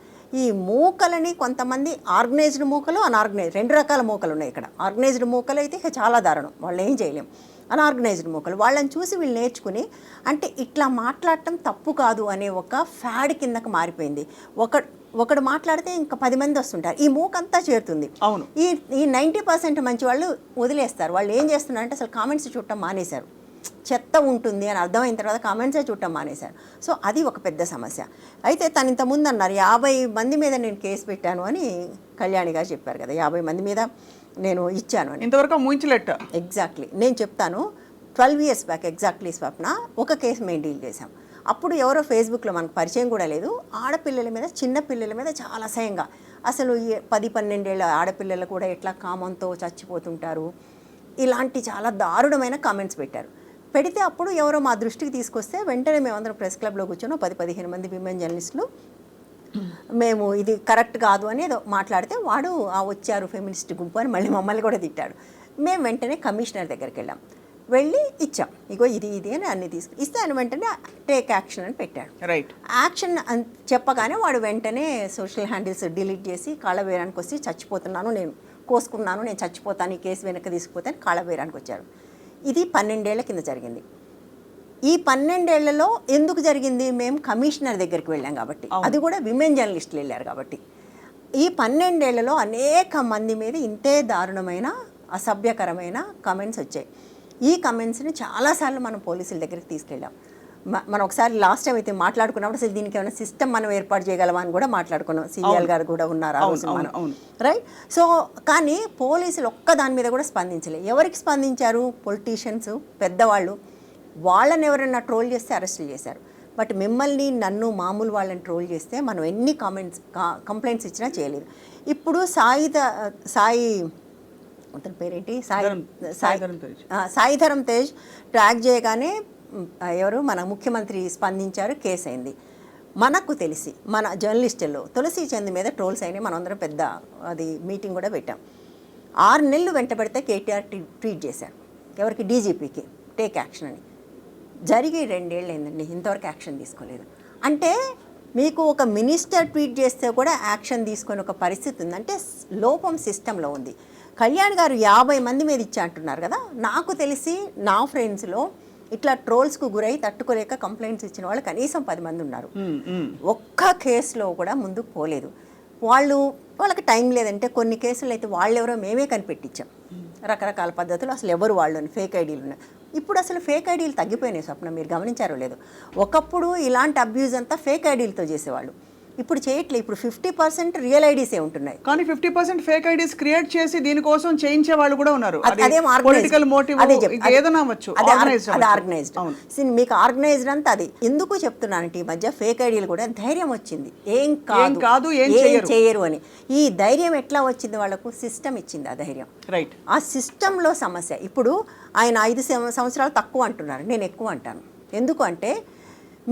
Speaker 4: ఈ మూకలని కొంతమంది ఆర్గనైజ్డ్ మూకలు, అన్ఆర్గనైజ్డ్, 2 రకాల మూకలు ఉన్నాయి ఇక్కడ. ఆర్గనైజ్డ్ మూకలు అయితే చాలా దారుణం, వాళ్ళు ఏం చేయలేం. అన్ఆర్గనైజ్డ్ మూకలు వాళ్ళని చూసి వీళ్ళు నేర్చుకుని అంటే ఇట్లా మాట్లాడటం తప్పు కాదు అనే ఒక ఫ్యాడ్ కిందకు మారిపోయింది. ఒకడు మాట్లాడితే ఇంకా 10 మంది వస్తుంటారు, ఈ మూకంతా చేరుతుంది.
Speaker 1: అవును.
Speaker 4: ఈ 90% మంచి వాళ్ళు వదిలేస్తారు. వాళ్ళు ఏం చేస్తున్నారంటే అసలు కామెంట్స్ చూడటం మానేశారు. చెత్త ఉంటుంది అని అర్థమైన తర్వాత కామెంట్సే చూడటం మానేశారు. సో అది ఒక పెద్ద సమస్య. అయితే తను ఇంతకుముందు అన్నారు 50 మంది మీద నేను కేసు పెట్టాను అని కళ్యాణి గారు చెప్పారు కదా, 50 మంది మీద నేను ఇచ్చాను అని.
Speaker 1: ఇంతవరకు మూయించలేట.
Speaker 4: ఎగ్జాక్ట్లీ నేను చెప్తాను. 12 years బ్యాక్ ఎగ్జాక్ట్లీ స్వప్న ఒక కేసు మేము డీల్ చేసాం. అప్పుడు ఎవరో ఫేస్బుక్లో మనకు పరిచయం కూడా లేదు, ఆడపిల్లల మీద, చిన్న పిల్లల మీద చాలా అసహ్యంగా అసలు 10-12 ఏళ్ళ ఆడపిల్లలు కూడా ఎట్లా కామంతో చచ్చిపోతుంటారు, ఇలాంటి చాలా దారుణమైన కామెంట్స్ పెట్టారు. పెడితే అప్పుడు ఎవరో మా దృష్టికి తీసుకొస్తే వెంటనే మేమందరం ప్రెస్ క్లబ్లో కూర్చొని 10-15 మంది విమెన్ జర్నలిస్టులు మేము ఇది కరెక్ట్ కాదు అని ఏదో మాట్లాడితే వాడు వచ్చారు ఫెమినిస్ట్ గుంపు అని మళ్ళీ మమ్మల్ని కూడా తిట్టాడు. మేము వెంటనే కమిషనర్ దగ్గరికి వెళ్ళాం, వెళ్ళి ఇచ్చాం, ఇగో ఇది అని అన్ని ఇస్తే ఆయన వెంటనే టేక్ యాక్షన్ అని పెట్టాడు.
Speaker 1: రైట్.
Speaker 4: యాక్షన్ చెప్పగానే వాడు వెంటనే సోషల్ హ్యాండిల్స్ డిలీట్ చేసి కాళ్ళబేరానికి వచ్చి చచ్చిపోతున్నాను, నేను కోసుకున్నాను, నేను చచ్చిపోతాను, ఈ కేసు వెనక్కి తీసుకుపోతాను కాళ్ళబేరానికి వచ్చాడు. ఇది 12 ఏళ్ల కింద జరిగింది. ఈ 12 ఏళ్లలో ఎందుకు జరిగింది? మేము కమిషనర్ దగ్గరికి వెళ్ళాం కాబట్టి, అది కూడా విమెన్ జర్నలిస్టులు వెళ్ళారు కాబట్టి. ఈ 12 ఏళ్లలో అనేక మంది మీద ఇంతే దారుణమైన అసభ్యకరమైన కమెంట్స్ వచ్చాయి. ఈ కమెంట్స్ని చాలాసార్లు మనం పోలీసుల దగ్గరికి తీసుకెళ్ళాం. మనం ఒకసారి లాస్ట్ టైం అయితే మాట్లాడుకున్నప్పుడు అసలు దీనికి ఏమైనా సిస్టమ్ మనం ఏర్పాటు చేయగలమా అని కూడా మాట్లాడుకున్నాం. సిఎల్ గారు కూడా ఉన్నారు ఆ రోజు మనం, రైట్. సో కానీ పోలీసులు ఒక్క దాని మీద కూడా స్పందించలేదు. ఎవరికి స్పందించారు? పొలిటీషియన్స్, పెద్దవాళ్ళు. వాళ్ళని ఎవరైనా ట్రోల్ చేస్తే అరెస్టులు చేశారు. బట్ మిమ్మల్ని, నన్ను, మామూలు వాళ్ళని ట్రోల్ చేస్తే మనం ఎన్ని కంప్లైంట్స్ ఇచ్చినా చేయలేదు. ఇప్పుడు సాయి అతని పేరేంటి, సాయిధరం తేజ్ ట్రాక్ చేయగానే ఎవరు మన ముఖ్యమంత్రి స్పందించారు, కేసు అయింది. మనకు తెలిసి మన జర్నలిస్టుల్లో తులసి చంద్ మీద ట్రోల్స్ అయినాయి. మనందరం పెద్ద అది మీటింగ్ కూడా పెట్టాం. 6 నెలలు వెంటబడితే కేటీఆర్ ట్వీట్ చేశారు ఎవరికి, డీజీపీకి టేక్ యాక్షన్ అని. జరిగి 2 ఏళ్ళు అయిందండి, ఇంతవరకు యాక్షన్ తీసుకోలేదు. అంటే మీకు ఒక మినిస్టర్ ట్వీట్ చేస్తే కూడా యాక్షన్ తీసుకొని ఒక పరిస్థితి ఉంది, అంటే లోపం సిస్టంలో ఉంది. కళ్యాణ్ గారు 50 మంది మీద ఇచ్చా అంటున్నారు కదా. నాకు తెలిసి నా ఫ్రెండ్స్లో ఇట్లా ట్రోల్స్కు గురై తట్టుకోలేక కంప్లైంట్స్ ఇచ్చిన వాళ్ళు కనీసం 10 మంది ఉన్నారు. ఒక్క కేసులో కూడా ముందుకు పోలేదు. వాళ్ళకి టైం లేదంటే కొన్ని కేసులు అయితే వాళ్ళెవరో మేమే కనిపెట్టించాం, రకరకాల పద్ధతులు. అసలు ఎవరు వాళ్ళు అని ఫేక్ ఐడీలు ఉన్నాయి. ఇప్పుడు అసలు ఫేక్ ఐడీలు తగ్గిపోయినాయి స్వప్న, మీరు గమనించారో లేదు. ఒకప్పుడు ఇలాంటి అబ్యూజ్ అంతా ఫేక్ ఐడీలతో చేసేవాళ్ళు, ఇప్పుడు చేయట్లేదు. ఇప్పుడు 50% రియల్ ఐడీసే ఉంటున్నాయి,
Speaker 1: కానీ 50% ఫేక్ ఐడీస్ క్రియేట్ చేసి దీనికోసం చేయించే వాళ్ళు కూడా ఉన్నారు.
Speaker 4: అదేం
Speaker 1: పొలిటికల్ మోటివ్ ఏదైనా అవ్వచ్చు,
Speaker 4: అది ఆర్గనైజ్డ్. మీకు ఆర్గనైజ్డ్ అంతా అది. ఎందుకు చెప్తున్నానంటే ఈ మధ్య ఫేక్ ఐడీలు కూడా ధైర్యం వచ్చింది, ఏం కాదు ఏం చేయరు అని. ఈ ధైర్యం ఎట్లా వచ్చింది? వాళ్ళకు సిస్టమ్ ఇచ్చింది ఆ ధైర్యం.
Speaker 1: రైట్.
Speaker 4: ఆ సిస్టంలో సమస్య. ఇప్పుడు ఆయన 5 సంవత్సరాలు తక్కువ అంటున్నారు, నేను ఎక్కువ అంటాను. ఎందుకు అంటే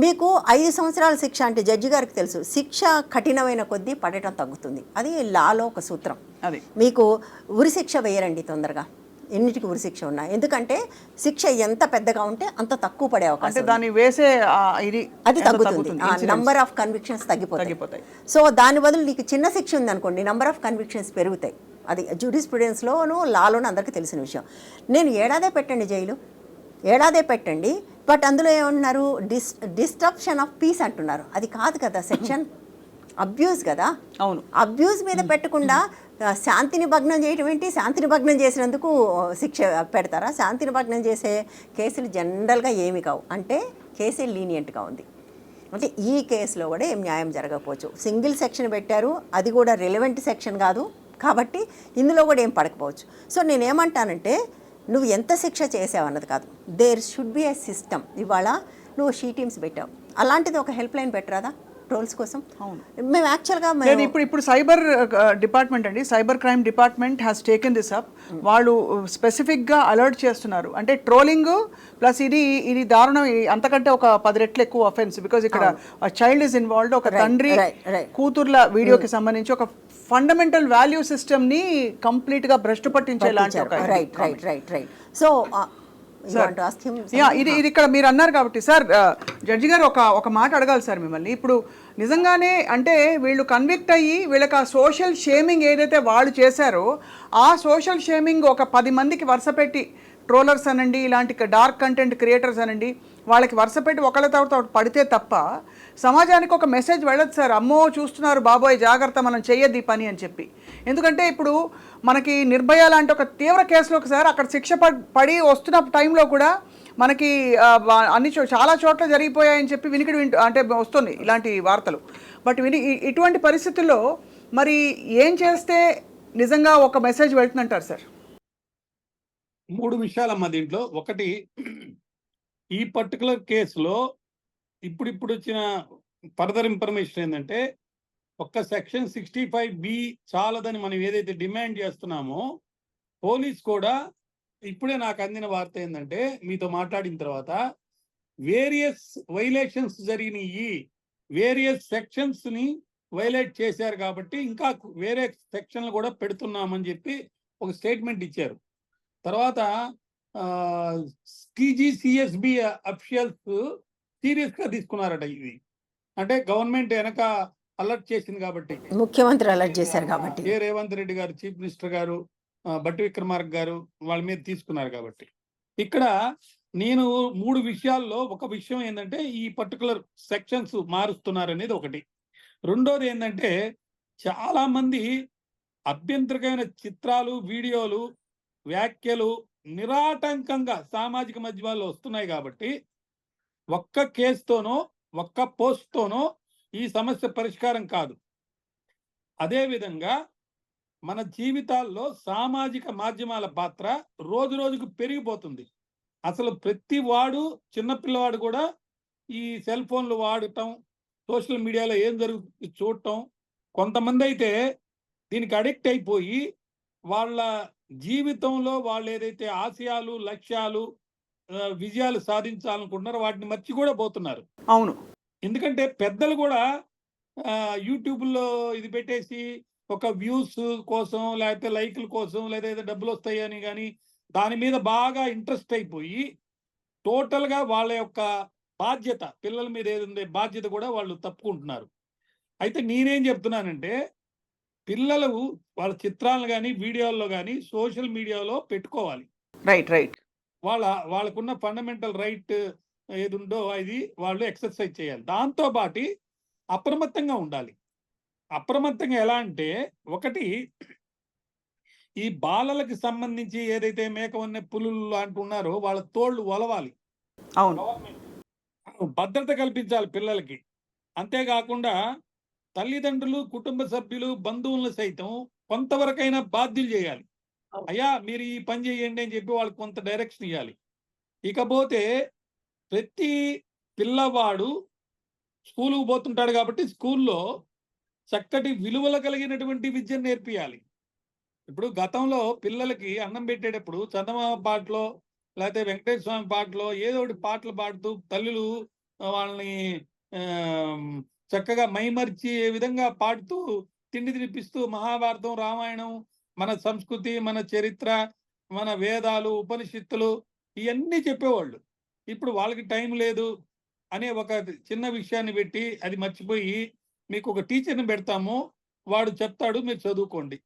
Speaker 4: మీకు 5 సంవత్సరాల శిక్ష అంటే జడ్జి గారికి తెలుసు, శిక్ష కఠినమైన కొద్దీ పడటం తగ్గుతుంది. అది లాలో ఒక సూత్రం.
Speaker 1: అది
Speaker 4: మీకు ఉరిశిక్ష వేయరండి తొందరగా, ఎన్నిటికి ఉరిశిక్ష ఉన్నాయి. ఎందుకంటే శిక్ష ఎంత పెద్దగా ఉంటే అంత తక్కువ పడే అవకాశం,
Speaker 1: దాన్ని వేసే
Speaker 4: అది తగ్గుతుంది, నంబర్ ఆఫ్ కన్విక్షన్స్ తగ్గిపోతాయి. సో దాని బదులు నీకు చిన్న శిక్ష ఉంది అనుకోండి, నంబర్ ఆఫ్ కన్విక్షన్స్ పెరుగుతాయి. అది జూరిస్ప్రుడెన్స్లోను లాలోనూ అందరికీ తెలిసిన విషయం. నేను ఏడాదే పెట్టండి జైలు, ఏడాదే పెట్టండి, బట్ అందులో ఏమన్నారు, డిస్ట్రప్షన్ ఆఫ్ పీస్ అంటున్నారు. అది కాదు కదా సెక్షన్, అబ్యూజ్ కదా.
Speaker 1: అవును,
Speaker 4: అబ్యూజ్ మీద పెట్టకుండా శాంతిని భగ్నం చేయటం ఏంటి? శాంతిని భగ్నం చేసినందుకు శిక్ష పెడతారా? శాంతిని భగ్నం చేసే కేసులు జనరల్గా ఏమి కావు, అంటే కేసే లీనియంట్గా ఉంది. అంటే ఈ కేసులో కూడా ఏం న్యాయం జరగకపోవచ్చు. సింగిల్ సెక్షన్ పెట్టారు, అది కూడా రెలవెంట్ సెక్షన్ కాదు కాబట్టి ఇందులో కూడా ఏం పడకపోవచ్చు. సో నేనేమంటానంటే నువ్వు ఎంత శిక్ష చేసావు అన్నది కాదు, there should be a system. ఇవాళ నువ్వు షీ టీమ్స్ పెట్టావు, అలాంటిది ఒక హెల్ప్ లైన్ పెట్టరాదా ట్రోల్స్ కోసం? మేము యాక్చువల్గా
Speaker 1: ఇప్పుడు సైబర్ డిపార్ట్మెంట్ అండి, cyber crime department has taken this up. వాళ్ళు స్పెసిఫిక్గా అలర్ట్ చేస్తున్నారు. అంటే ట్రోలింగ్ ప్లస్ ఇది దారుణం, అంతకంటే ఒక 10 రెట్లు ఎక్కువ అఫెన్స్. బికాజ్ ఇక్కడ చైల్డ్ ఇస్ ఇన్వాల్వ్డ్. ఒక తండ్రి కూతుర్ల వీడియోకి సంబంధించి ఒక ఫండమెంటల్ వాల్యూ సిస్టమ్ ని కంప్లీట్ గా భ్రష్టు పట్టించేలాంటి ఒక
Speaker 4: సో
Speaker 1: ఇది ఇక్కడ మీరు అన్నారు కాబట్టి సార్, జడ్జి గారు ఒక మాట అడగాలి సార్ మిమ్మల్ని. ఇప్పుడు నిజంగానే అంటే వీళ్ళు కన్విక్ట్ అయ్యి వీళ్ళకి ఆ సోషల్ షేమింగ్ ఏదైతే వాళ్ళు చేశారో ఆ సోషల్ షేమింగ్ ఒక 10 మందికి వరుస పెట్టి, ట్రోలర్స్ అనండి, ఇలాంటి డార్క్ కంటెంట్ క్రియేటర్స్ అనండి, వాళ్ళకి వరుస పెట్టి ఒకళ్ళ తర్వాత పడితే తప్ప సమాజానికి ఒక మెసేజ్ వెళ్ళదు సార్. అమ్మో చూస్తున్నారు బాబోయ్ జాగ్రత్త, మనం చెయ్యద్దు ఈ పని అని చెప్పి. ఎందుకంటే ఇప్పుడు మనకి నిర్భయ లాంటి ఒక తీవ్ర కేసులోకి సార్ అక్కడ శిక్ష పడి వస్తున్న టైంలో కూడా మనకి అన్ని చాలా చోట్ల జరిగిపోయాయని చెప్పి అంటే వస్తుంది ఇలాంటి వార్తలు. బట్ ఇటువంటి పరిస్థితుల్లో మరి ఏం చేస్తే నిజంగా ఒక మెసేజ్ వెళ్తుందంటారు సార్?
Speaker 3: 3 విషయాలమ్మా దీంట్లో. ఒకటి, ఈ పర్టికులర్ కేసులో ఇప్పుడు వచ్చిన ఫర్దర్ ఇన్ఫర్మేషన్ ఏంటంటే ఒక్క సెక్షన్ 65B చాలదని మనం ఏదైతే డిమాండ్ చేస్తున్నామో, పోలీస్ కూడా ఇప్పుడే నాకు అందిన వార్త ఏంటంటే, మీతో మాట్లాడిన తర్వాత వేరియస్ వైలేషన్స్ జరిగినాయి, వేరియస్ సెక్షన్స్ ని వైలేట్ చేశారు కాబట్టి ఇంకా వేరే సెక్షన్లు కూడా పెడుతున్నామని చెప్పి ఒక స్టేట్మెంట్ ఇచ్చారు. తర్వాత TGCSB అఫీషియల్స్ సీరియస్ గా తీసుకున్నారట. ఇది అంటే గవర్నమెంట్ వెనక అలర్ట్ చేసింది కాబట్టి,
Speaker 4: ముఖ్యమంత్రి అలర్ట్ చేశారు కాబట్టి,
Speaker 3: రేవంత్ రెడ్డి గారు, చీఫ్ మినిస్టర్ గారు, బట్టి విక్రమార్క గారు వాళ్ళ మీద తీసుకున్నారు కాబట్టి. ఇక్కడ నేను 3 విషయాల్లో ఒక విషయం ఏంటంటే, ఈ పర్టికులర్ సెక్షన్స్ మారుస్తున్నారు అనేది ఒకటి. రెండోది ఏంటంటే, చాలా మంది అభ్యంతరకమైన చిత్రాలు, వీడియోలు, వ్యాఖ్యలు నిరాటంకంగా సామాజిక మాధ్యమాల్లో వస్తున్నాయి కాబట్టి, ఒక్క కేసుతోనో ఒక్క పోస్ట్తోనో ఈ సమస్య పరిష్కారం కాదు. అదేవిధంగా మన జీవితాల్లో సామాజిక మాధ్యమాల పాత్ర రోజు రోజుకు పెరిగిపోతుంది. అసలు ప్రతి వాడు, చిన్నపిల్లవాడు కూడా ఈ సెల్ ఫోన్లు వాడటం, సోషల్ మీడియాలో ఏం జరుగుతుంది చూడటం, కొంతమంది అయితే దీనికి అడిక్ట్ అయిపోయి వాళ్ళ జీవితంలో వాళ్ళు ఏదైతే ఆశయాలు, లక్ష్యాలు, విజయాలు సాధించాలనుకుంటున్నారో వాటిని మర్చి కూడా పోతున్నారు.
Speaker 1: అవును.
Speaker 3: ఎందుకంటే పెద్దలు కూడా యూట్యూబ్లో ఇది పెట్టేసి ఒక వ్యూస్ కోసం, లేకపోతే లైక్ల కోసం, లేదా డబ్బులు వస్తాయని కానీ దాని మీద బాగా ఇంట్రెస్ట్ అయిపోయి టోటల్గా వాళ్ళ యొక్క బాధ్యత, పిల్లల మీద ఏదంటే బాధ్యత కూడా వాళ్ళు తప్పుకుంటున్నారు. అయితే నేనేం చెప్తున్నానంటే, పిల్లలు వాళ్ళ చిత్రాలను కానీ, వీడియోల్లో కానీ సోషల్ మీడియాలో పెట్టుకోవాలి.
Speaker 1: రైట్.
Speaker 3: వాళ్ళకున్న ఫండమెంటల్ రైట్ ఏది ఉందో అది వాళ్ళు ఎక్సర్సైజ్ చేయాలి. దాంతో పాటు అప్రమత్తంగా ఉండాలి. అప్రమత్తంగా ఎలా అంటే, ఒకటి ఈ బాలలకు సంబంధించి ఏదైతే మేకవన్నె పులులు లాంటి ఉన్నారో వాళ్ళ తోళ్ళు ఒలవాలి.
Speaker 1: అవును.
Speaker 3: భద్రత కల్పించాలి పిల్లలకి. అంతేకాకుండా తల్లిదండ్రులు, కుటుంబ సభ్యులు, బంధువులను సైతం కొంతవరకైనా బాధ్యులు చేయాలి. అయ్యా మీరు ఈ పని చేయండి అని చెప్పి వాళ్ళకి కొంత డైరెక్షన్ ఇవ్వాలి. ఇకపోతే ప్రతి పిల్లవాడు స్కూలుకు పోతుంటాడు కాబట్టి స్కూల్లో చక్కటి విలువలు కలిగినటువంటి విద్యను నేర్పియాలి. ఇప్పుడు గతంలో పిల్లలకి అన్నం పెట్టేటప్పుడు చందమామ పాటలో, లేకపోతే వెంకటేశ్వర స్వామి పాటలో ఏదో ఒకటి పాటలు పాడుతూ తల్లులు వాళ్ళని చక్కగా మైమర్చి ఏ విధంగా పాడుతూ తిండి తినిపిస్తూ మహాభారతం, రామాయణం, మన సంస్కృతి, మన చరిత్ర, మన వేదాలు, ఉపనిషత్తులు ఇవన్నీ చెప్పేవాళ్ళు. ఇప్పుడు వాళ్ళకి టైం లేదు అనే ఒక చిన్న విషయాన్ని పెట్టి అది మర్చిపోయి మీకు ఒక టీచర్ని పెడతాము, వాడు చెప్తాడు, మీరు చదువుకోండి.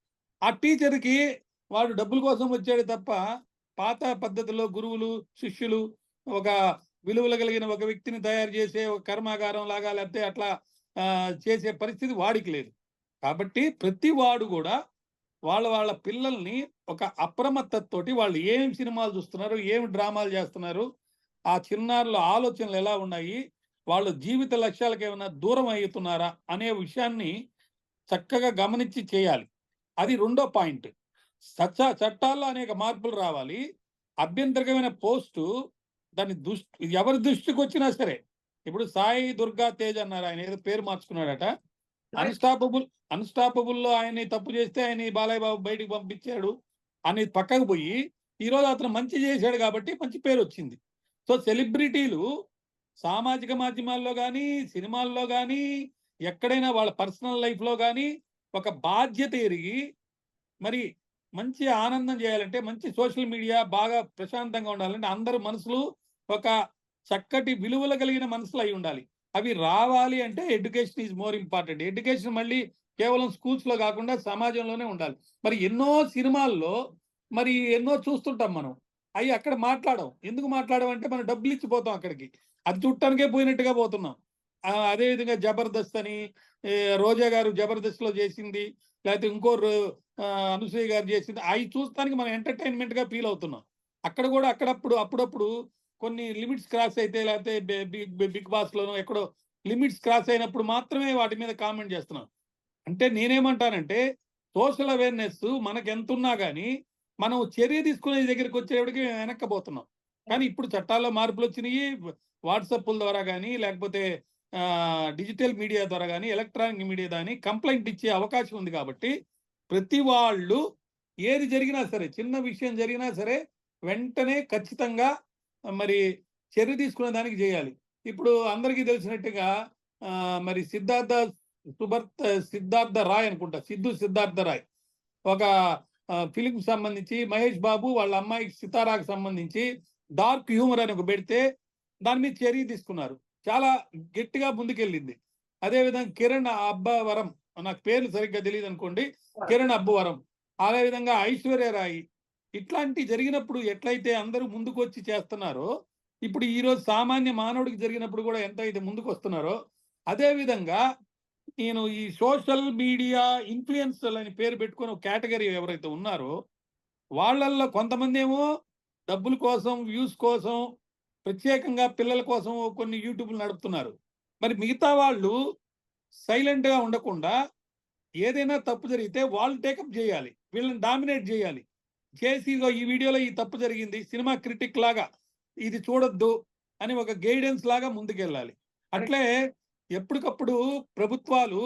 Speaker 3: ఆ టీచర్కి వాడు డబ్బుల కోసం వచ్చాడు తప్ప పాత పద్ధతిలో గురువులు, శిష్యులు ఒక విలువలు కలిగిన ఒక వ్యక్తిని తయారు చేసే ఒక కర్మాగారం లాగా లేకపోతే అట్లా చేసే పరిస్థితి వాడికి లేదు. కాబట్టి ప్రతి వాడు కూడా వాళ్ళ పిల్లల్ని ఒక అప్రమత్తతోటి వాళ్ళు ఏం సినిమాలు చూస్తున్నారు, ఏం డ్రామాలు చేస్తున్నారు, ఆ చిన్నారుల ఆలోచనలు ఎలా ఉన్నాయి, వాళ్ళ జీవిత లక్ష్యాలకు ఏమైనా దూరం అవుతున్నారా అనే విషయాన్ని చక్కగా గమనించి చేయాలి. అది రెండో పాయింట్. చట్టాల్లో అనేక మార్పులు రావాలి. అభ్యంతరకమైన పోస్టు దాని ఎవరి దృష్టికి వచ్చినా సరే, ఇప్పుడు సాయి దుర్గా తేజ్ అన్నారు, ఆయన ఏదో పేరు మార్చుకున్నాడట. అన్స్టాపబుల్లో ఆయన్ని తప్పు చేస్తే ఆయన బాలయ్య బాబు బయటికి పంపించాడు అనేది పక్కకు పోయి ఈరోజు అతను మంచి చేశాడు కాబట్టి మంచి పేరు వచ్చింది. సో సెలబ్రిటీలు సామాజిక మాధ్యమాల్లో కానీ, సినిమాల్లో కానీ, ఎక్కడైనా వాళ్ళ పర్సనల్ లైఫ్లో కానీ ఒక బాధ్యత ఎరిగి మరి మంచి ఆనందం చేయాలంటే, మంచి సోషల్ మీడియా బాగా ప్రశాంతంగా ఉండాలంటే అందరు మనసులు ఒక చక్కటి విలువలు కలిగిన మనసులు అయి ఉండాలి. అవి రావాలి అంటే education is more important. Education మళ్ళీ కేవలం స్కూల్స్లో కాకుండా సమాజంలోనే ఉండాలి. మరి ఎన్నో సినిమాల్లో మరి ఎన్నో చూస్తుంటాం మనం, అవి అక్కడ మాట్లాడడం. ఎందుకు మాట్లాడమంటే మనం డబ్బులు ఇచ్చిపోతాం అక్కడికి, అది చూడటానికే పోయినట్టుగా పోతున్నాం. అదేవిధంగా జబర్దస్త్ అని రోజా గారు జబర్దస్త్లో చేసింది, లేకపోతే ఇంకో అనసూయ గారు చేసింది, అవి చూస్తానికి మనం ఎంటర్టైన్మెంట్గా ఫీల్ అవుతున్నాం. అక్కడ కూడా అప్పుడప్పుడు కొన్ని లిమిట్స్ క్రాస్ అయితే, లేకపోతే బిగ్ బాస్లోనో ఎక్కడో లిమిట్స్ క్రాస్ అయినప్పుడు మాత్రమే వాటి మీద కామెంట్ చేస్తున్నాం. అంటే నేనేమంటానంటే, సోషల్ అవేర్నెస్ మనకు ఎంత ఉన్నా కానీ మనం చర్య తీసుకునే దగ్గరికి వచ్చేవాడికి వెనక్కపోతున్నాం. కానీ ఇప్పుడు చట్టాల్లో మార్పులు వచ్చినాయి. వాట్సాప్ల ద్వారా కానీ, లేకపోతే డిజిటల్ మీడియా ద్వారా కానీ ఎలక్ట్రానిక్ మీడియా కానీ కంప్లైంట్ ఇచ్చే అవకాశం ఉంది. కాబట్టి ప్రతి వాళ్ళు ఏది జరిగినా సరే, చిన్న విషయం జరిగినా సరే వెంటనే ఖచ్చితంగా మరి చర్య తీసుకునే దానికి చేయాలి. ఇప్పుడు అందరికీ తెలిసినట్టుగా మరి సిద్ధార్థ రాయ్ అనుకుంటా, సిద్ధార్థ రాయ్ ఒక ఫిలిం సంబంధించి మహేష్ బాబు వాళ్ళ అమ్మాయి సితారాకు సంబంధించి డార్క్ హ్యూమర్ అని ఒక పెడితే దాని మీద చర్య తీసుకున్నారు. చాలా గట్టిగా ముందుకెళ్ళింది. అదేవిధంగా కిరణ్ అబ్బవరం, నాకు పేర్లు సరిగ్గా తెలియదు అనుకోండి, కిరణ్ అబ్బవరం, అదేవిధంగా ఐశ్వర్య రాయ్, ఇట్లాంటి జరిగినప్పుడు ఎట్లయితే అందరూ ముందుకు వచ్చి చేస్తున్నారో, ఇప్పుడు ఈరోజు సామాన్య మానవుడికి జరిగినప్పుడు కూడా ఎంత అయితే ముందుకు వస్తున్నారో, అదేవిధంగా నేను ఈ సోషల్ మీడియా ఇన్ఫ్లుయెన్సర్లు అని పేరు పెట్టుకుని ఒక కేటగిరీ ఎవరైతే ఉన్నారో వాళ్ళల్లో కొంతమంది ఏమో డబ్బుల కోసం, వ్యూస్ కోసం, ప్రత్యేకంగా పిల్లల కోసం కొన్ని యూట్యూబ్లు నడుపుతున్నారు. మరి మిగతా వాళ్ళు సైలెంట్గా ఉండకుండా ఏదైనా తప్పు జరిగితే వాళ్ళు టేకప్ చేయాలి, వీళ్ళని డామినేట్ చేయాలి, చేసి ఈ వీడియోలో ఈ తప్పు జరిగింది, సినిమా క్రిటిక్ లాగా ఇది చూడొద్దు అని ఒక గైడెన్స్ లాగా ముందుకెళ్ళాలి. అట్లే ఎప్పటికప్పుడు ప్రభుత్వాలు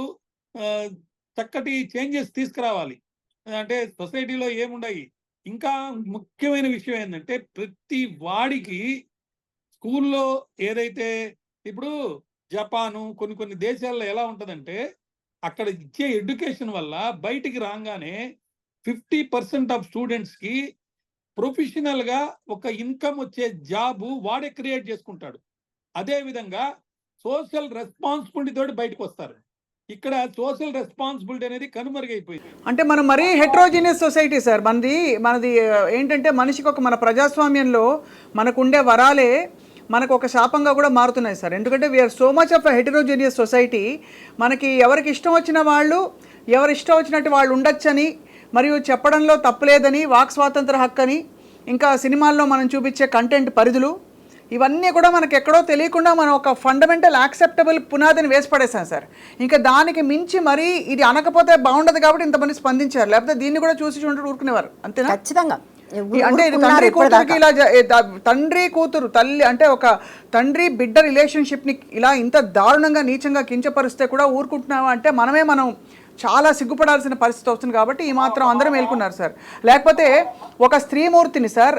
Speaker 3: చక్కటి చేంజెస్ తీసుకురావాలి. అంటే సొసైటీలో ఏముండయి. ఇంకా ముఖ్యమైన విషయం ఏంటంటే ప్రతి వాడికి స్కూల్లో ఏదైతే ఇప్పుడు జపాను కొన్ని దేశాల్లో ఎలా ఉంటుందంటే అక్కడ ఇచ్చే ఎడ్యుకేషన్ వల్ల బయటికి రాగానే 50% ఆఫ్ స్టూడెంట్స్కి ప్రొఫెషనల్గా ఒక ఇన్కమ్ వచ్చే జాబు వాడే క్రియేట్ చేసుకుంటాడు. అదేవిధంగా సోషల్ రెస్పాన్సిబిలిటీ తోటి బయటకు వస్తారు. ఇక్కడ సోషల్ రెస్పాన్సిబిలిటీ అనేది కనుమరుగైపోయింది.
Speaker 1: అంటే మనం మరీ హెట్రోజీనియస్ సొసైటీ సార్. మనది ఏంటంటే మనిషికి ఒక మన ప్రజాస్వామ్యంలో మనకు ఉండే వరాలే మనకు ఒక శాపంగా కూడా మారుతున్నాయి సార్. ఎందుకంటే we're so much of heterogeneous society. మనకి ఎవరికి ఇష్టం వచ్చిన వాళ్ళు ఎవరు ఇష్టం వచ్చినట్టు వాళ్ళు ఉండొచ్చని, మరియు చెప్పడంలో తప్పులేదని, వాక్ స్వాతంత్ర హక్కు అని, ఇంకా సినిమాల్లో మనం చూపించే కంటెంట్ పరిధులు, ఇవన్నీ కూడా మనకు ఎక్కడో తెలియకుండా మనం ఒక ఫండమెంటల్ యాక్సెప్టబుల్ పునాదిని వేసి పడేసాం సార్. ఇంకా దానికి మించి మరీ ఇది అనకపోతే బాగుండదు కాబట్టి ఇంతమంది స్పందించారు, లేకపోతే దీన్ని కూడా చూసి ఊరుకునేవారు. అంతేనా?
Speaker 4: ఖచ్చితంగా.
Speaker 1: అంటే ఇది తండ్రి కూతురుకి ఇలా తండ్రి కూతురు తల్లి అంటే ఒక తండ్రి బిడ్డ రిలేషన్షిప్ని ఇలా ఇంత దారుణంగా నీచంగా కించపరిస్తే కూడా ఊరుకుంటున్నావా అంటే మనం చాలా సిగ్గుపడాల్సిన పరిస్థితి వస్తుంది. కాబట్టి ఈ మాత్రం అందరం మేల్కొన్నారు సార్. లేకపోతే ఒక స్త్రీమూర్తిని సార్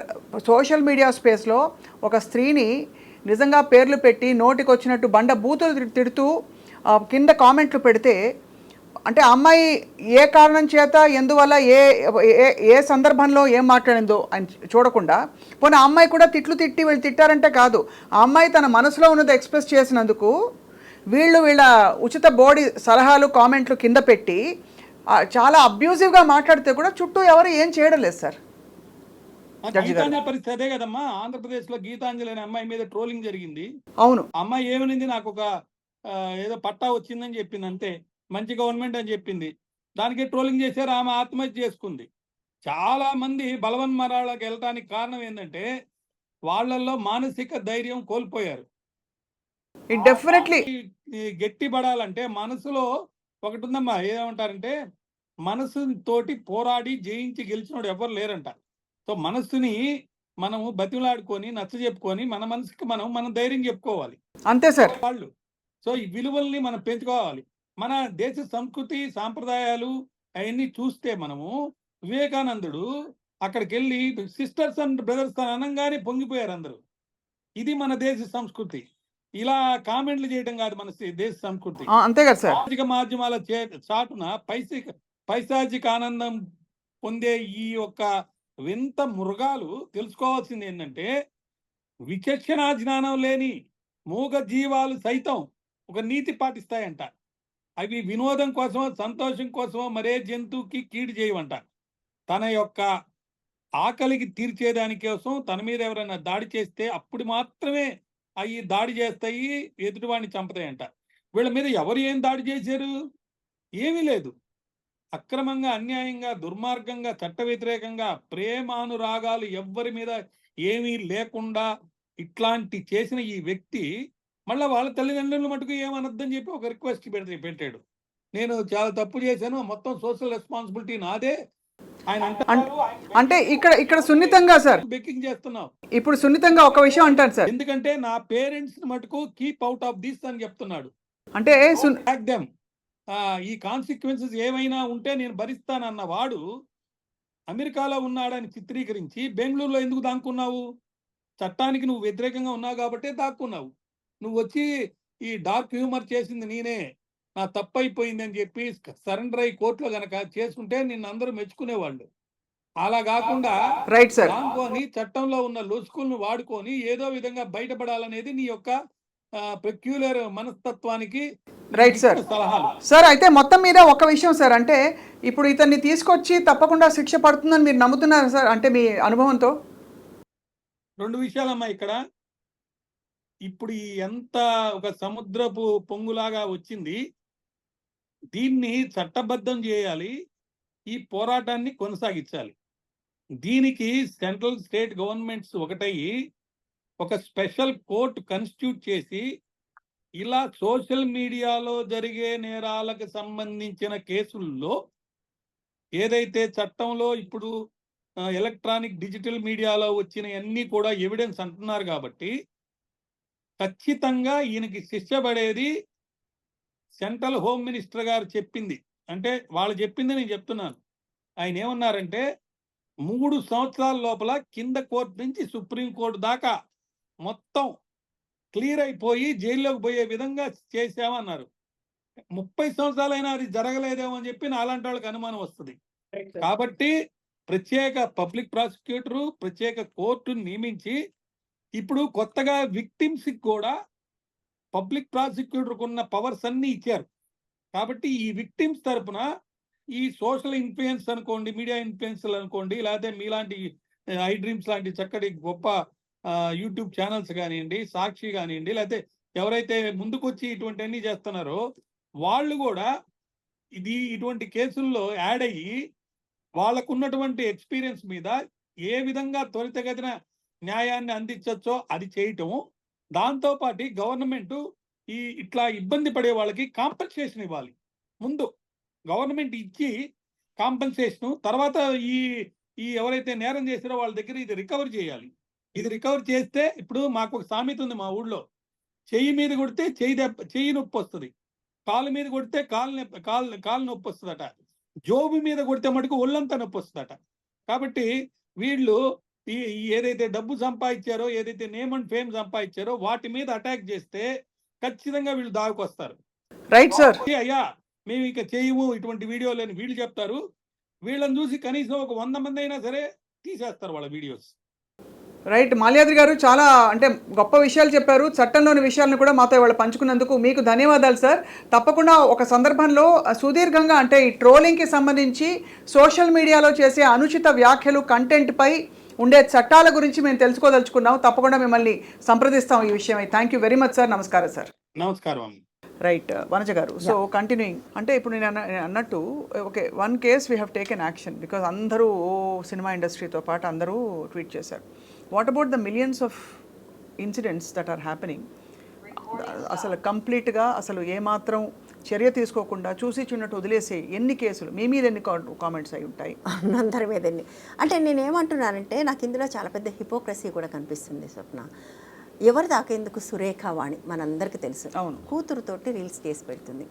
Speaker 1: సోషల్ మీడియా స్పేస్లో ఒక స్త్రీని నిజంగా పేర్లు పెట్టి నోటికి వచ్చినట్టు బండ బూతులు తిడుతూ కింద కామెంట్లు పెడితే, అంటే అమ్మాయి ఏ కారణం చేత ఎందువల్ల ఏ సందర్భంలో ఏం మాట్లాడిందో అని చూడకుండా, పోనీ ఆ అమ్మాయి కూడా తిట్టి వీళ్ళు తిట్టారంటే కాదు, ఆ అమ్మాయి తన మనసులో ఉన్నది ఎక్స్ప్రెస్ చేసినందుకు వీళ్ళ ఉచిత బోడీ సలహాలు కామెంట్లు కింద పెట్టి చాలా అబ్యూజివ్గా మాట్లాడితే కూడా చుట్టూ ఎవరు ఏం చేయడం లేదు సార్.
Speaker 3: గీతాంజలి పరిస్థితి అదే కదమ్మా. ఆంధ్రప్రదేశ్లో గీతాంజలి అనే అమ్మాయి మీద ట్రోలింగ్ జరిగింది.
Speaker 1: అవును.
Speaker 3: అమ్మాయి ఏమనింది, నాకు ఒక ఏదో పట్టా వచ్చిందని చెప్పింది, అంతే, మంచి గవర్నమెంట్ అని చెప్పింది. దానికి ట్రోలింగ్ చేశారు, ఆమె ఆత్మహత్య చేసుకుంది. చాలా మంది బలవన్మరాళ్ళకి వెళ్ళటానికి కారణం ఏంటంటే వాళ్ళల్లో మానసిక ధైర్యం కోల్పోయారు.
Speaker 1: డెఫినెట్లీ
Speaker 3: గట్టి పడాలంటే మనసులో ఒకటి ఉందమ్మా, ఏమంటారంటే మనసు తోటి పోరాడి జయించి గెలిచినోడు ఎవరు లేరంట. సో మనస్సుని మనము బతిమలాడుకొని నచ్చ చెప్పుకొని మన మనసుకి మనం ధైర్యం చెప్పుకోవాలి,
Speaker 1: అంతే సార్
Speaker 3: వాళ్ళు. సో ఈ విలువల్ని మనం పెంచుకోవాలి. మన దేశ సంస్కృతి సాంప్రదాయాలు అవన్నీ చూస్తే మనము వివేకానందుడు అక్కడికి వెళ్ళి సిస్టర్స్ అండ్ బ్రదర్స్ అని అనగానే పొంగిపోయారు అందరూ. ఇది మన దేశ సంస్కృతి. ఇలా కామెంట్లు చేయడం కాదు మన దేశ సంస్కృతి.
Speaker 1: అంతే కదా సార్.
Speaker 3: సామాజిక మాధ్యమాల చాటున పైశాచిక ఆనందం పొందే ఈ యొక్క వింత మృగాలు తెలుసుకోవాల్సింది ఏంటంటే, విచక్షణా జ్ఞానం లేని మూగ జీవాలు సైతం ఒక నీతి పాటిస్తాయంట. అవి వినోదం కోసమో సంతోషం కోసమో మరే జంతువుకి కీడు చేయవంట. తన యొక్క ఆకలికి తీర్చేదాని కోసం తన మీద ఎవరైనా దాడి చేస్తే అప్పుడు మాత్రమే అవి దాడి చేస్తాయి, ఎదుటివాడిని చంపుతాయంట. వీళ్ళ మీద ఎవరు ఏం దాడి చేశారు? ఏమీ లేదు. అక్రమంగా, అన్యాయంగా, దుర్మార్గంగా, చట్ట వ్యతిరేకంగా, ప్రేమానురాగాలు ఎవ్వరి మీద ఏమీ లేకుండా ఇట్లాంటి చేసిన ఈ వ్యక్తి మళ్ళీ వాళ్ళ తల్లిదండ్రులు మటుకు ఏమనొద్దని చెప్పి ఒక రిక్వెస్ట్ పెట్టాడు. నేను చాలా తప్పు చేశాను, మొత్తం సోషల్ రెస్పాన్సిబిలిటీ నాదే ఆయన
Speaker 1: అంటే ఇక్కడ సున్నితంగా సార్
Speaker 3: బెక్కింగ్ చేస్తున్నావు.
Speaker 1: ఇప్పుడు సున్నితంగా ఒక విషయం అంటారు సార్,
Speaker 3: ఎందుకంటే నా పేరెంట్స్ మటుకు కీప్ అవుట్ ఆఫ్ దిస్ అని చెప్తున్నాడు.
Speaker 1: అంటే
Speaker 3: Back them. ఈ కాన్సిక్వెన్సెస్ ఏమైనా ఉంటే నేను భరిస్తానన్న వాడు అమెరికాలో ఉన్నాడని చిత్రీకరించి బెంగళూరులో ఎందుకు దాక్కున్నావు? చట్టానికి నువ్వు వ్యతిరేకంగా ఉన్నావు కాబట్టే దాక్కున్నావు. నువ్వు వచ్చి ఈ డార్క్ హ్యూమర్ చేసింది నేనే, నా తప్పైపోయింది అని చెప్పి సరెండర్ అయ్యి కోర్టులో గనక చేసుకుంటే నిన్ను అందరూ మెచ్చుకునేవాళ్ళు. అలా కాకుండా
Speaker 1: రైట్ సార్.
Speaker 3: దాంతోని చట్టంలో ఉన్న లొసుకులను వాడుకొని ఏదో విధంగా బయటపడాలనేది నీ యొక్క పెక్యులర్ మనస్తత్వానికి
Speaker 1: రైట్ సార్.
Speaker 3: సలహాలు.
Speaker 1: సార్ అయితే మొత్తం మీద ఒక విషయం సార్, అంటే ఇప్పుడు ఇతన్ని తీసుకొచ్చి తప్పకుండా శిక్ష పడుతుందని మీరు నమ్ముతున్నారు సార్, అంటే మీ అనుభవంతో?
Speaker 3: 2 విషయాలమ్మా ఇక్కడ. ఇప్పుడు ఈ ఎంత ఒక సముద్రపు పొంగులాగా వచ్చింది, దీన్ని చట్టబద్ధం చేయాలి, ఈ పోరాటాన్ని కొనసాగించాలి. దీనికి సెంట్రల్ స్టేట్ గవర్నమెంట్స్ ఒకటయ్యి ఒక స్పెషల్ కోర్టు కాన్స్టిట్యూట్ చేసి ఇలా సోషల్ మీడియాలో జరిగే నేరాలకు సంబంధించిన కేసుల్లో ఏదైతే చట్టంలో ఇప్పుడు ఎలక్ట్రానిక్ డిజిటల్ మీడియాలో వచ్చిన అన్ని కూడా ఎవిడెన్స్ అంటున్నారు కాబట్టి ఖచ్చితంగా ఈయనకి శిక్ష పడేది సెంట్రల్ హోమ్ మినిస్టర్ గారు చెప్పింది. అంటే వాళ్ళు చెప్పింది నేను చెప్తున్నాను. ఆయన ఏమన్నారంటే 3 సంవత్సరాల లోపల కింద కోర్టు నుంచి సుప్రీంకోర్టు దాకా మొత్తం క్లియర్ అయిపోయి జైల్లోకి పోయే విధంగా చేశామన్నారు. 30 సంవత్సరాలైనా అది జరగలేదేమో అని చెప్పి అలాంటి వాళ్ళకి అనుమానం వస్తుంది. కాబట్టి ప్రత్యేక పబ్లిక్ ప్రాసిక్యూటరు, ప్రత్యేక కోర్టును నియమించి ఇప్పుడు కొత్తగా విక్టిమ్స్ కూడా పబ్లిక్ ప్రాసిక్యూటర్కు ఉన్న పవర్స్ అన్ని ఇచ్చారు. కాబట్టి ఈ విక్టిమ్స్ తరపున ఈ సోషల్ ఇన్ఫ్లుయెన్స్ అనుకోండి, మీడియా ఇన్ఫ్లుయెన్స్లు అనుకోండి, లేకపోతే మీలాంటి ఐ డ్రీమ్స్ లాంటి చక్కటి గొప్ప యూట్యూబ్ ఛానల్స్ కానివ్వండి, సాక్షి కానివ్వండి, లేకపోతే ఎవరైతే ముందుకొచ్చి ఇటువంటి అన్ని చేస్తున్నారో వాళ్ళు కూడా ఇటువంటి కేసుల్లో యాడ్ అయ్యి వాళ్ళకున్నటువంటి ఎక్స్పీరియన్స్ మీద ఏ విధంగా త్వరితగతిన న్యాయాన్ని అందించవచ్చో అది చేయటం. దాంతోపాటు గవర్నమెంట్ ఇట్లా ఇబ్బంది పడే వాళ్ళకి కాంపెన్సేషన్ ఇవ్వాలి. ముందు గవర్నమెంట్ ఇచ్చి కాంపెన్సేషన్, తర్వాత ఈ ఎవరైతే నేరం చేసారో వాళ్ళ దగ్గర ఇది రికవర్ చేయాలి. ఇది రికవర్ చేస్తే, ఇప్పుడు మాకు ఒక సామెత ఉంది మా ఊళ్ళో, చెయ్యి మీద కొడితే చెయ్యి నొప్పి వస్తుంది, కాలు మీద కొడితే కాలు నొప్పి వస్తుందట, జోబు మీద కొడితే మటుకు ఒళ్ళంతా నొప్పి వస్తుందట. కాబట్టి వీళ్ళు ఏదైతే డబ్బు సంపాదించారో, ఏదైతే నేమ్ అండ్ ఫేమ్ సంపాదించారో వాటి మీద అటాక్ చేస్తే ఖచ్చితంగా వీళ్ళు దాగుకొస్తారు.
Speaker 1: Right sir.
Speaker 3: అయ్యా మేము ఇక చేయము ఇటువంటి వీడియోలని వీళ్ళు చెప్తారు. వీళ్ళని చూసి కనీసం ఒక 100 మంది అయినా సరే తీసేస్తారు వాళ్ళ వీడియోస్.
Speaker 1: రైట్. మాల్యాద్రి గారు చాలా అంటే గొప్ప విషయాలు చెప్పారు. చట్టంలోని విషయాలను కూడా మాతో ఇవాళ పంచుకున్నందుకు మీకు ధన్యవాదాలు సార్. తప్పకుండా ఒక సందర్భంలో సుదీర్ఘంగా అంటే ఈ ట్రోలింగ్కి సంబంధించి సోషల్ మీడియాలో చేసే అనుచిత వ్యాఖ్యలు, కంటెంట్పై ఉండే చట్టాల గురించి మేము తెలుసుకోదలుచుకున్నాం. తప్పకుండా మిమ్మల్ని సంప్రదిస్తాం ఈ విషయమై. Thank you very much sir. నమస్కారం సార్.
Speaker 3: నమస్కారం.
Speaker 1: రైట్ వనజ గారు, సో కంటిన్యూయింగ్, అంటే ఇప్పుడు నేను అన్నట్టు okay, 1 case we have taken action because అందరూ సినిమా ఇండస్ట్రీతో పాటు అందరూ ట్వీట్ చేశారు. What about the millions of incidents that are happening? అసలు కంప్లీట్గా అసలు ఏమాత్రం చర్య తీసుకోకుండా చూసి చిన్నట్టు వదిలేసే ఎన్ని కేసులు, మీ మీద ఎన్ని కామెంట్స్ అయి ఉంటాయి?
Speaker 4: అందరి మీద ఎన్ని. అంటే నేనేమంటున్నానంటే నాకు ఇందులో చాలా పెద్ద హిపోక్రసీ కూడా కనిపిస్తుంది స్వప్న. ఎవరి దాకా ఎందుకు సురేఖ వాణి మనందరికీ తెలుసు,
Speaker 1: అవును,
Speaker 4: కూతురుతోటి రీల్స్ చేసి పెడుతుంది.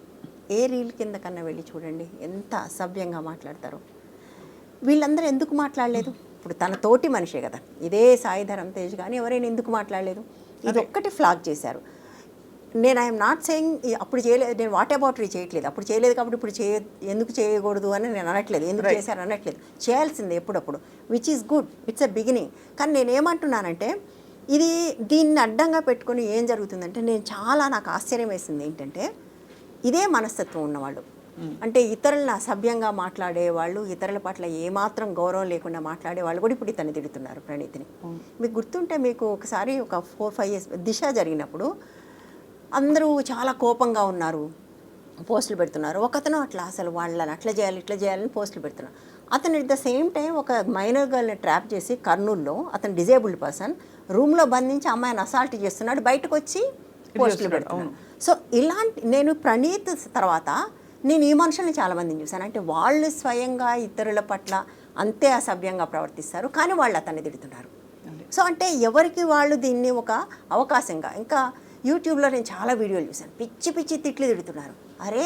Speaker 4: ఏ రీల్ కింద కన్నా వెళ్ళి చూడండి ఎంత అసభ్యంగా మాట్లాడతారో. వీళ్ళందరూ ఎందుకు మాట్లాడలేదు? ఇప్పుడు తన తోటి మనిషే కదా, ఇదే సాయిధరం తేజ్ కానీ ఎవరైనా ఎందుకు మాట్లాడలేదు? ఇది ఒక్కటి ఫ్లాగ్ చేశారు. నేను ఐఎమ్ నాట్ సెయింగ్ అప్పుడు చేయలేదు, నేను వాట్ అబౌట్ చేయట్లేదు, అప్పుడు చేయలేదు కాబట్టి ఇప్పుడు ఎందుకు చేయకూడదు అని నేను అనట్లేదు, ఎందుకు చేశారు అనట్లేదు, చేయాల్సిందే ఎప్పుడప్పుడు, which is good, it's a beginning. కానీ నేనేమంటున్నానంటే దీన్ని అడ్డంగా పెట్టుకొని ఏం జరుగుతుందంటే నాకు ఆశ్చర్యం వేసింది ఏంటంటే ఇదే మనస్తత్వం ఉన్నవాళ్ళు, అంటే ఇతరులను అసభ్యంగా మాట్లాడేవాళ్ళు, ఇతరుల పట్ల ఏమాత్రం గౌరవం లేకుండా మాట్లాడేవాళ్ళు కూడా ఇప్పుడు ఇతన్ని తిడుతున్నారు, ప్రణీతిని. మీకు గుర్తుంటే మీకు ఒకసారి ఒక 4-5 years దిశ జరిగినప్పుడు అందరూ చాలా కోపంగా ఉన్నారు, పోస్టులు పెడుతున్నారు. ఒకతను అట్లా అసలు వాళ్ళని అట్లా చేయాలి ఇట్లా చేయాలని పోస్టులు పెడుతున్నారు. అతను ఎట్ ద సేమ్ టైం ఒక మైనర్ గర్ల్ని ట్రాప్ చేసి కర్నూలులో, అతను డిజేబుల్డ్ పర్సన్, రూమ్లో బంధించి అమ్మాయిని అసాల్ట్ చేస్తున్నాడు, బయటకు వచ్చి పోస్టులు పెడుతున్నాడు. సో నేను ప్రణీత్ తర్వాత నేను ఈ మనుషుల్ని చాలామందిని చూశాను, అంటే వాళ్ళు స్వయంగా ఇతరుల పట్ల అంతే అసభ్యంగా ప్రవర్తిస్తారు కానీ వాళ్ళు అతన్ని తిడుతున్నారు. సో అంటే ఎవరికి వాళ్ళు దీన్ని ఒక అవకాశంగా, ఇంకా యూట్యూబ్లో నేను చాలా వీడియోలు చూశాను, పిచ్చి పిచ్చి తిట్లు తిడుతున్నారు. అరే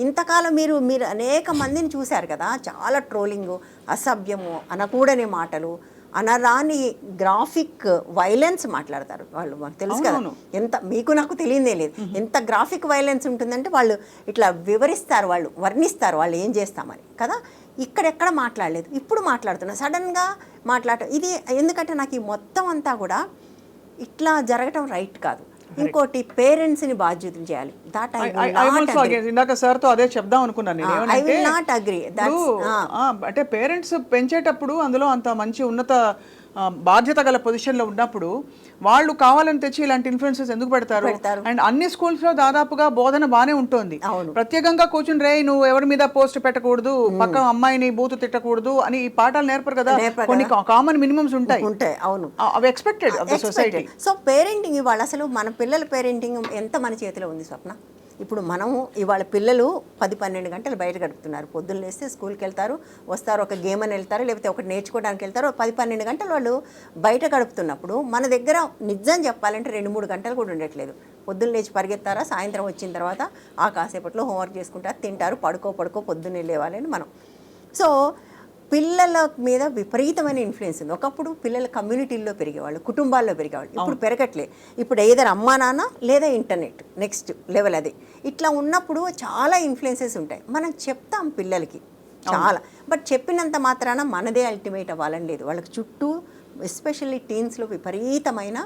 Speaker 4: ఇంతకాలం మీరు అనేక మందిని చూశారు కదా, చాలా ట్రోలింగు, అసభ్యము, అనకూడని మాటలు, అనరాని గ్రాఫిక్ వైలెన్స్ మాట్లాడతారు వాళ్ళు. మాకు తెలుసు కదా ఎంత, మీకు నాకు తెలియదే లేదు ఎంత గ్రాఫిక్ వైలెన్స్ ఉంటుందంటే వాళ్ళు ఇట్లా వివరిస్తారు, వాళ్ళు వర్ణిస్తారు వాళ్ళు ఏం చేస్తామని కదా. ఇక్కడెక్కడ మాట్లాడలేదు, ఇప్పుడు మాట్లాడుతున్నా సడన్గా మాట్లాడటం. ఇది ఎందుకంటే నాకు ఈ మొత్తం అంతా కూడా ఇట్లా జరగటం రైట్ కాదు. ఇంకోటి పేరెంట్స్ని బాధ్యతలు చేయాలి. దట్
Speaker 1: ఇందాక సార్తో అదే చెప్దాం అనుకున్నాను నేను.
Speaker 4: I will not agree.
Speaker 1: అంటే పేరెంట్స్ పెంచేటప్పుడు అందులో అంత మంచి ఉన్నత బాధ్యత గల పొజిషన్లో ఉన్నప్పుడు వాళ్ళు కావాలని తెచ్చి ఇలాంటి ఇన్ఫ్లుయెన్సెస్ ఎందుకు పెడతారు? అండ్ అన్ని స్కూల్స్ లో దాదాపుగా బోధన బానే ఉంటుంది. ప్రత్యేకంగా కూర్చుని రే నువ్వు ఎవరి మీద పోస్ట్ పెట్టకూడదు, పక్క అమ్మాయిని బూతు తిట్టకూడదు అని ఈ పాఠాలు నేర్పరు కదా. కొన్ని కామన్ మినిమమ్స్ ఉంటాయి.
Speaker 4: అవును,
Speaker 1: అవి expected of the society.
Speaker 4: So parenting ఇవాళ అసలు మన పిల్లల పేరెంటింగ్ ఎంత మన చేతిలో ఉంది స్వప్న. ఇప్పుడు మనము ఇవాళ పిల్లలు 10-12 గంటలు బయట గడుపుతున్నారు. పొద్దున్న లేస్తే స్కూల్కి వెళ్తారు, వస్తారు, ఒక గేమ్ అని వెళ్తారు, లేకపోతే ఒకటి నేర్చుకోవడానికి వెళ్తారు. 10-12 గంటలు వాళ్ళు బయట గడుపుతున్నప్పుడు మన దగ్గర నిజం చెప్పాలంటే 2-3 గంటలు కూడా ఉండట్లేదు. పొద్దున్న లేచి పరిగెత్తారా, సాయంత్రం వచ్చిన తర్వాత ఆ కాసేపట్లో హోంవర్క్ చేసుకుంటారు, తింటారు, పడుకో పొద్దున్నే లేవాలని మనం. సో పిల్లల మీద విపరీతమైన ఇన్ఫ్లుయెన్స్ ఉంది. ఒకప్పుడు పిల్లల కమ్యూనిటీల్లో పెరిగేవాళ్ళు, కుటుంబాల్లో పెరిగేవాళ్ళు. ఇప్పుడు పెరగట్లే. ఇప్పుడు ఏదైనా అమ్మా నాన్న లేదా ఇంటర్నెట్ నెక్స్ట్ లెవెల్ అది. ఇట్లా ఉన్నప్పుడు చాలా ఇన్ఫ్లుయెన్సెస్ ఉంటాయి. మనం చెప్తాం పిల్లలకి చాలా, బట్ చెప్పినంత మాత్రాన మనదే అల్టిమేట్ అవ్వాలని లేదు. వాళ్ళకి చుట్టూ ఎస్పెషల్లీ టీన్స్లో విపరీతమైన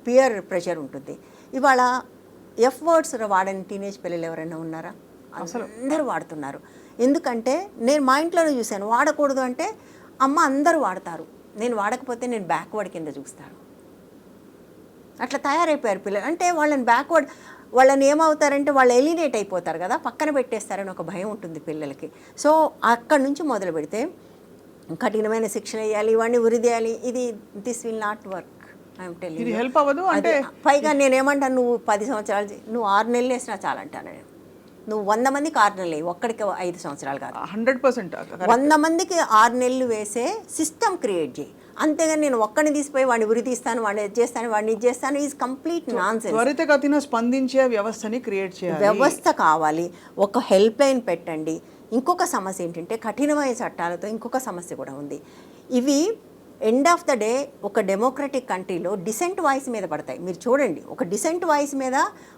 Speaker 4: పియర్ ప్రెషర్ ఉంటుంది. ఇవాళ ఎఫ్ వర్డ్స్ వాడని టీనేజ్ పిల్లలు ఎవరైనా ఉన్నారా? అందరూ వాడుతున్నారు. ఎందుకంటే నేను మా ఇంట్లోనే చూశాను, వాడకూడదు అంటే అమ్మ అందరూ వాడతారు, నేను వాడకపోతే నేను బ్యాక్వర్డ్ కింద చూస్తాను. అట్లా తయారైపోయారు పిల్లలు. అంటే వాళ్ళని ఏమవుతారంటే వాళ్ళు ఎలినేట్ అయిపోతారు కదా, పక్కన పెట్టేస్తారని ఒక భయం ఉంటుంది పిల్లలకి. సో అక్కడి నుంచి మొదలు పెడితే కఠినమైన శిక్షణ వేయాలి, ఇవన్నీ ఉరిదేయాలి. This will not work. I'm telling you.
Speaker 1: Help అవ్వదు. అంటే
Speaker 4: పైగా నేనేమంటాను, నువ్వు 10 సంవత్సరాలు నువ్వు 6 నెలలు వేసినా చాలంటాను నేను. నువ్వు 100 మందికి 6 నెలలు, ఒక్కడికి 5 సంవత్సరాలు కాదు,
Speaker 1: 100%.
Speaker 4: 100 మందికి 6 నెలలు వేసే సిస్టమ్ క్రియేట్ చేయి. అంతేగాని నేను ఒక్కడిని తీసిపోయి వాడిని ఉరి తీస్తాను, వాడిని ఇది చేస్తాను, వాడిని ఇది చేస్తాను, ఈజ్ కంప్లీట్ నాన్సెన్స్.
Speaker 1: త్వరితగతిన స్పందించే వ్యవస్థని క్రియేట్ చేయాలి.
Speaker 4: వ్యవస్థ కావాలి. ఒక హెల్ప్ లైన్ పెట్టండి. ఇంకొక సమస్య ఏంటంటే కఠినమైన చట్టాలతో ఇంకొక సమస్య కూడా ఉంది. ఇవి ఎండ్ ఆఫ్ ద డే ఒక డెమోక్రటిక్ కంట్రీలో డిసెంట్ వాయిస్ మీద పడతాయి. మీరు చూడండి, ఒక డిసెంట్ వాయిస్ మీద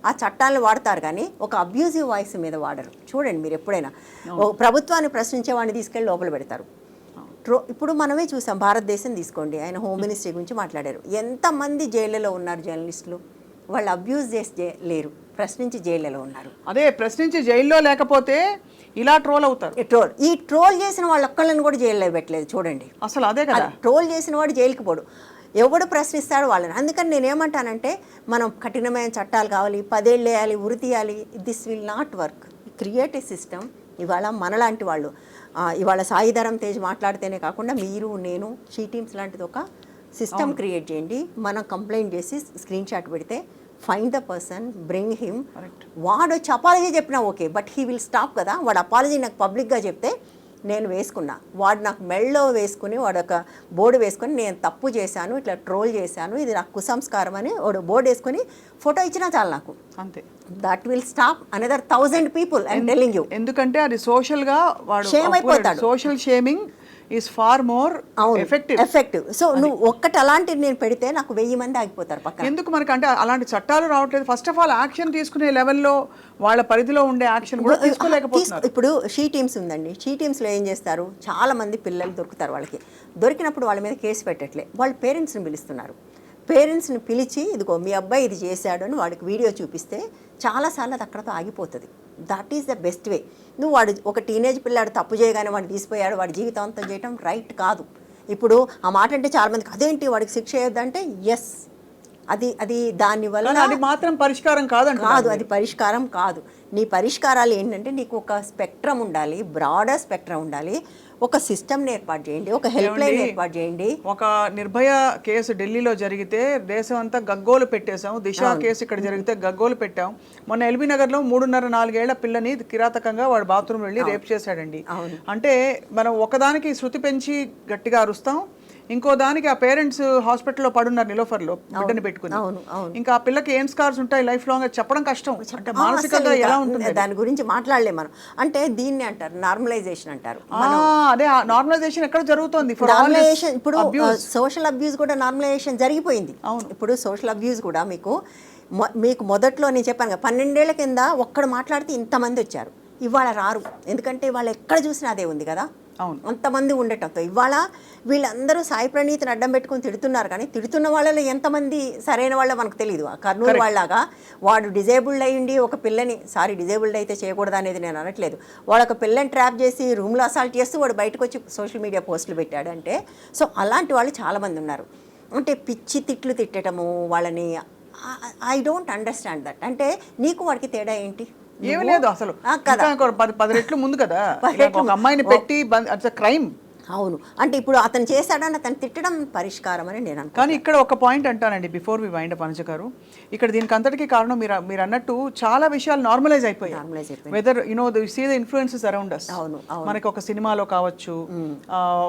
Speaker 4: ఆ చట్టాలను వాడతారు, కానీ ఒక అబ్యూజివ్ వాయిస్ మీద వాడరు. చూడండి మీరు ఎప్పుడైనా ప్రభుత్వాన్ని ప్రశ్నించే వాడిని తీసుకెళ్ళి లోపల పెడతారు. ఇప్పుడు మనమే చూసాం, భారతదేశం తీసుకోండి, ఆయన హోమ్ మినిస్ట్రీ గురించి మాట్లాడారు. ఎంతమంది జైళ్ళలో ఉన్నారు జర్నలిస్టులు? వాళ్ళు అబ్యూజ్ చేసి లేరు, ప్రశ్నించి జైళ్ళలో ఉన్నారు.
Speaker 1: అదే ప్రశ్నించి జైల్లో లేకపోతే ఇలా ట్రోల్ అవుతారు.
Speaker 4: ఈ ట్రోల్ చేసిన వాళ్ళు ఒక్కళ్ళని కూడా జైల్లో పెట్టలేదు. చూడండి
Speaker 1: అసలు అదే కదా,
Speaker 4: ట్రోల్ చేసిన వాడు జైలుకి పోడు, ఎవడు ప్రశ్నిస్తాడు వాళ్ళని. అందుకని నేనేమంటానంటే మనం కఠినమైన చట్టాలు కావాలి, 10 ఏళ్ళు వేయాలి, ఉరి తీయాలి. This will not work. Create a system. ఇవాళ మనలాంటి వాళ్ళు, ఇవాళ సాయిధరం తేజ్ మాట్లాడితేనే కాకుండా మీరు, నేను, షీ టీమ్స్ లాంటిది ఒక సిస్టమ్ క్రియేట్ చేయండి. మనం కంప్లైంట్ చేసి స్క్రీన్ షాట్ పెడితే find the person, bring him. వాడు వచ్చి అపాలజీ చెప్పినా okay, but he will stop కదా. వాడు అపాలజీ నాకు పబ్లిక్గా చెప్తే నేను వేసుకున్నా, వాడు నాకు మెళ్ళో వేసుకుని, వాడు ఒక బోర్డు వేసుకొని నేను తప్పు చేశాను, ఇట్లా ట్రోల్ చేశాను, ఇది నాకు కుసంస్కారం అని వాడు బోర్డు వేసుకొని ఫోటో ఇచ్చినా చాలు నాకు, అంతే. That will stop another 1000 people. I'm telling you.
Speaker 1: ఎందుకంటే అది సోషల్గా వాడు
Speaker 4: షేమ్ అయిపోతాడు.
Speaker 1: Social shaming is far more effective.
Speaker 4: So నువ్వు ఒక్కటి అలాంటిది నేను పెడితే నాకు 1000 మంది ఆగిపోతారు పక్కన.
Speaker 1: ఎందుకు మనకు అంటే అలాంటి చట్టాలు రావట్లేదు. ఫస్ట్ ఆఫ్ ఆల్ యాక్షన్ తీసుకునే లెవెల్లో వాళ్ళ పరిధిలో ఉండే యాక్షన్ కూడా తీసుకోలేకపోతున్నారు.
Speaker 4: ఇప్పుడు షీ టీమ్స్ ఉందండి, షీ టీమ్స్లో ఏం చేస్తారు, చాలా మంది పిల్లలు దొరుకుతారు. వాళ్ళకి దొరికినప్పుడు వాళ్ళ మీద కేసు పెట్టట్లే, వాళ్ళ పేరెంట్స్ని పిలుస్తున్నారు. పేరెంట్స్ని పిలిచి ఇదిగో మీ అబ్బాయి ఇది చేశాడు అని వాడికి వీడియో చూపిస్తే చాలాసార్లు అది అక్కడతో ఆగిపోతుంది. That is the best way. నువ్వు వాడు ఒక టీనేజ్ పిల్లాడు తప్పు చేయగానే వాడు తీసిపోయాడు, వాడి జీవితాంతం చేయటం రైట్ కాదు. ఇప్పుడు ఆ మాట అంటే చాలామందికి అదేంటి వాడికి శిక్ష వేయొద్దంటే ఎస్, అది దానివల్ల
Speaker 1: అది మాత్రం పరిష్కారం కాదు.
Speaker 4: అది పరిష్కారం కాదు. నీ పరిష్కారాలు ఏంటంటే నీకు ఒక స్పెక్ట్రమ్ ఉండాలి, బ్రాడర్ స్పెక్ట్రమ్ ఉండాలి. ఒక సిస్టమ్ని ఏర్పాటు చేయండి, ఒక హెల్ప్ లైన్ ఏర్పాటు చేయండి.
Speaker 1: ఒక నిర్భయ కేసు ఢిల్లీలో జరిగితే దేశం అంతా గగ్గోలు పెట్టేశాం. దిశ కేసు ఇక్కడ జరిగితే గగ్గోలు పెట్టాం. మొన్న ఎల్బీ నగర్లో 3.5-4 ఏళ్ల పిల్లని కిరాతకంగా వాడు బాత్రూమ్ వెళ్ళి రేప్ చేశాడండి. అంటే మనం ఒకదానికి శృతి పెంచి గట్టిగా అరుస్తాం, ఇంకో దానికి ఆ పేరెంట్స్ హాస్పిటల్లో పడున్నారు నిలోఫర్లో బిడ్డని పెట్టుకుని.
Speaker 4: అవును అవును.
Speaker 1: ఇంకా ఆ పిల్లకి ఏం స్కార్స్ ఉంటాయి లైఫ్ లాంగ్ చెప్పడం కష్టం. అంటే మానసికంగా ఎలా ఉంటుంది
Speaker 4: దాని గురించి మాట్లాడలేం మనం. అంటే దీన్ని అంటారు నార్మలైజేషన్ అంటారు.
Speaker 1: అదే నార్మలైజేషన్ ఎక్కడ జరుగుతోంది?
Speaker 4: నార్మలైజేషన్ ఇప్పుడు సోషల్ అబ్యూస్ కూడా నార్మలైజేషన్ జరిగిపోయింది. ఇప్పుడు సోషల్ అబ్యూస్ కూడా మీకు మొదట్లో నేను చెప్పాను కదా 12 ఏళ్ల కింద ఒక్కడు మాట్లాడితే ఇంతమంది వచ్చారు. ఇవాళ రారు, ఎందుకంటే వాళ్ళు ఎక్కడ చూసినా అదే ఉంది కదా. అంతమంది ఉండటంతో ఇవాళ వీళ్ళందరూ సాయి ప్రణీత్ని అడ్డం పెట్టుకుని తిడుతున్నారు, కానీ తిడుతున్న వాళ్ళలో ఎంతమంది సరైన వాళ్ళో మనకు తెలియదు. కర్నూలు వాళ్ళలాగా వాడు డిజేబుల్డ్ అయ్యిండి ఒక పిల్లని, డిజేబుల్డ్ అయితే చేయకూడదు అనేది నేను అనట్లేదు, వాడు ఒక పిల్లని ట్రాప్ చేసి రూమ్లో అసాల్ట్ చేస్తూ వాడు బయటకు వచ్చి సోషల్ మీడియా పోస్టులు పెట్టాడు అంటే, సో అలాంటి వాళ్ళు చాలామంది ఉన్నారు. అంటే పిచ్చి తిట్లు తిట్టడము వాళ్ళని, ఐ డోంట్ అండర్స్టాండ్ దట్. అంటే నీకు వాడికి తేడా ఏంటి?
Speaker 1: ఏమి లేదు అసలు. 10 రెట్లు ముందు కదా ఒక అమ్మాయిని పెట్టి క్రైమ్.
Speaker 4: అవును, అంటే ఇప్పుడు అతను చేశాడని అతను తిట్టడం పరిష్కారం అని నేను అనుకుంటాను.
Speaker 1: కానీ ఇక్కడ ఒక పాయింట్ అంటానండి before we wind up Anuja గారు, ఇక్కడ దీనికి అంతటికీ కారణం మీరు అన్నట్టు చాలా విషయాలు నార్మలైజ్ అయిపోయాయి. Whether see the influences around us. మనకి ఒక సినిమాలో కావచ్చు,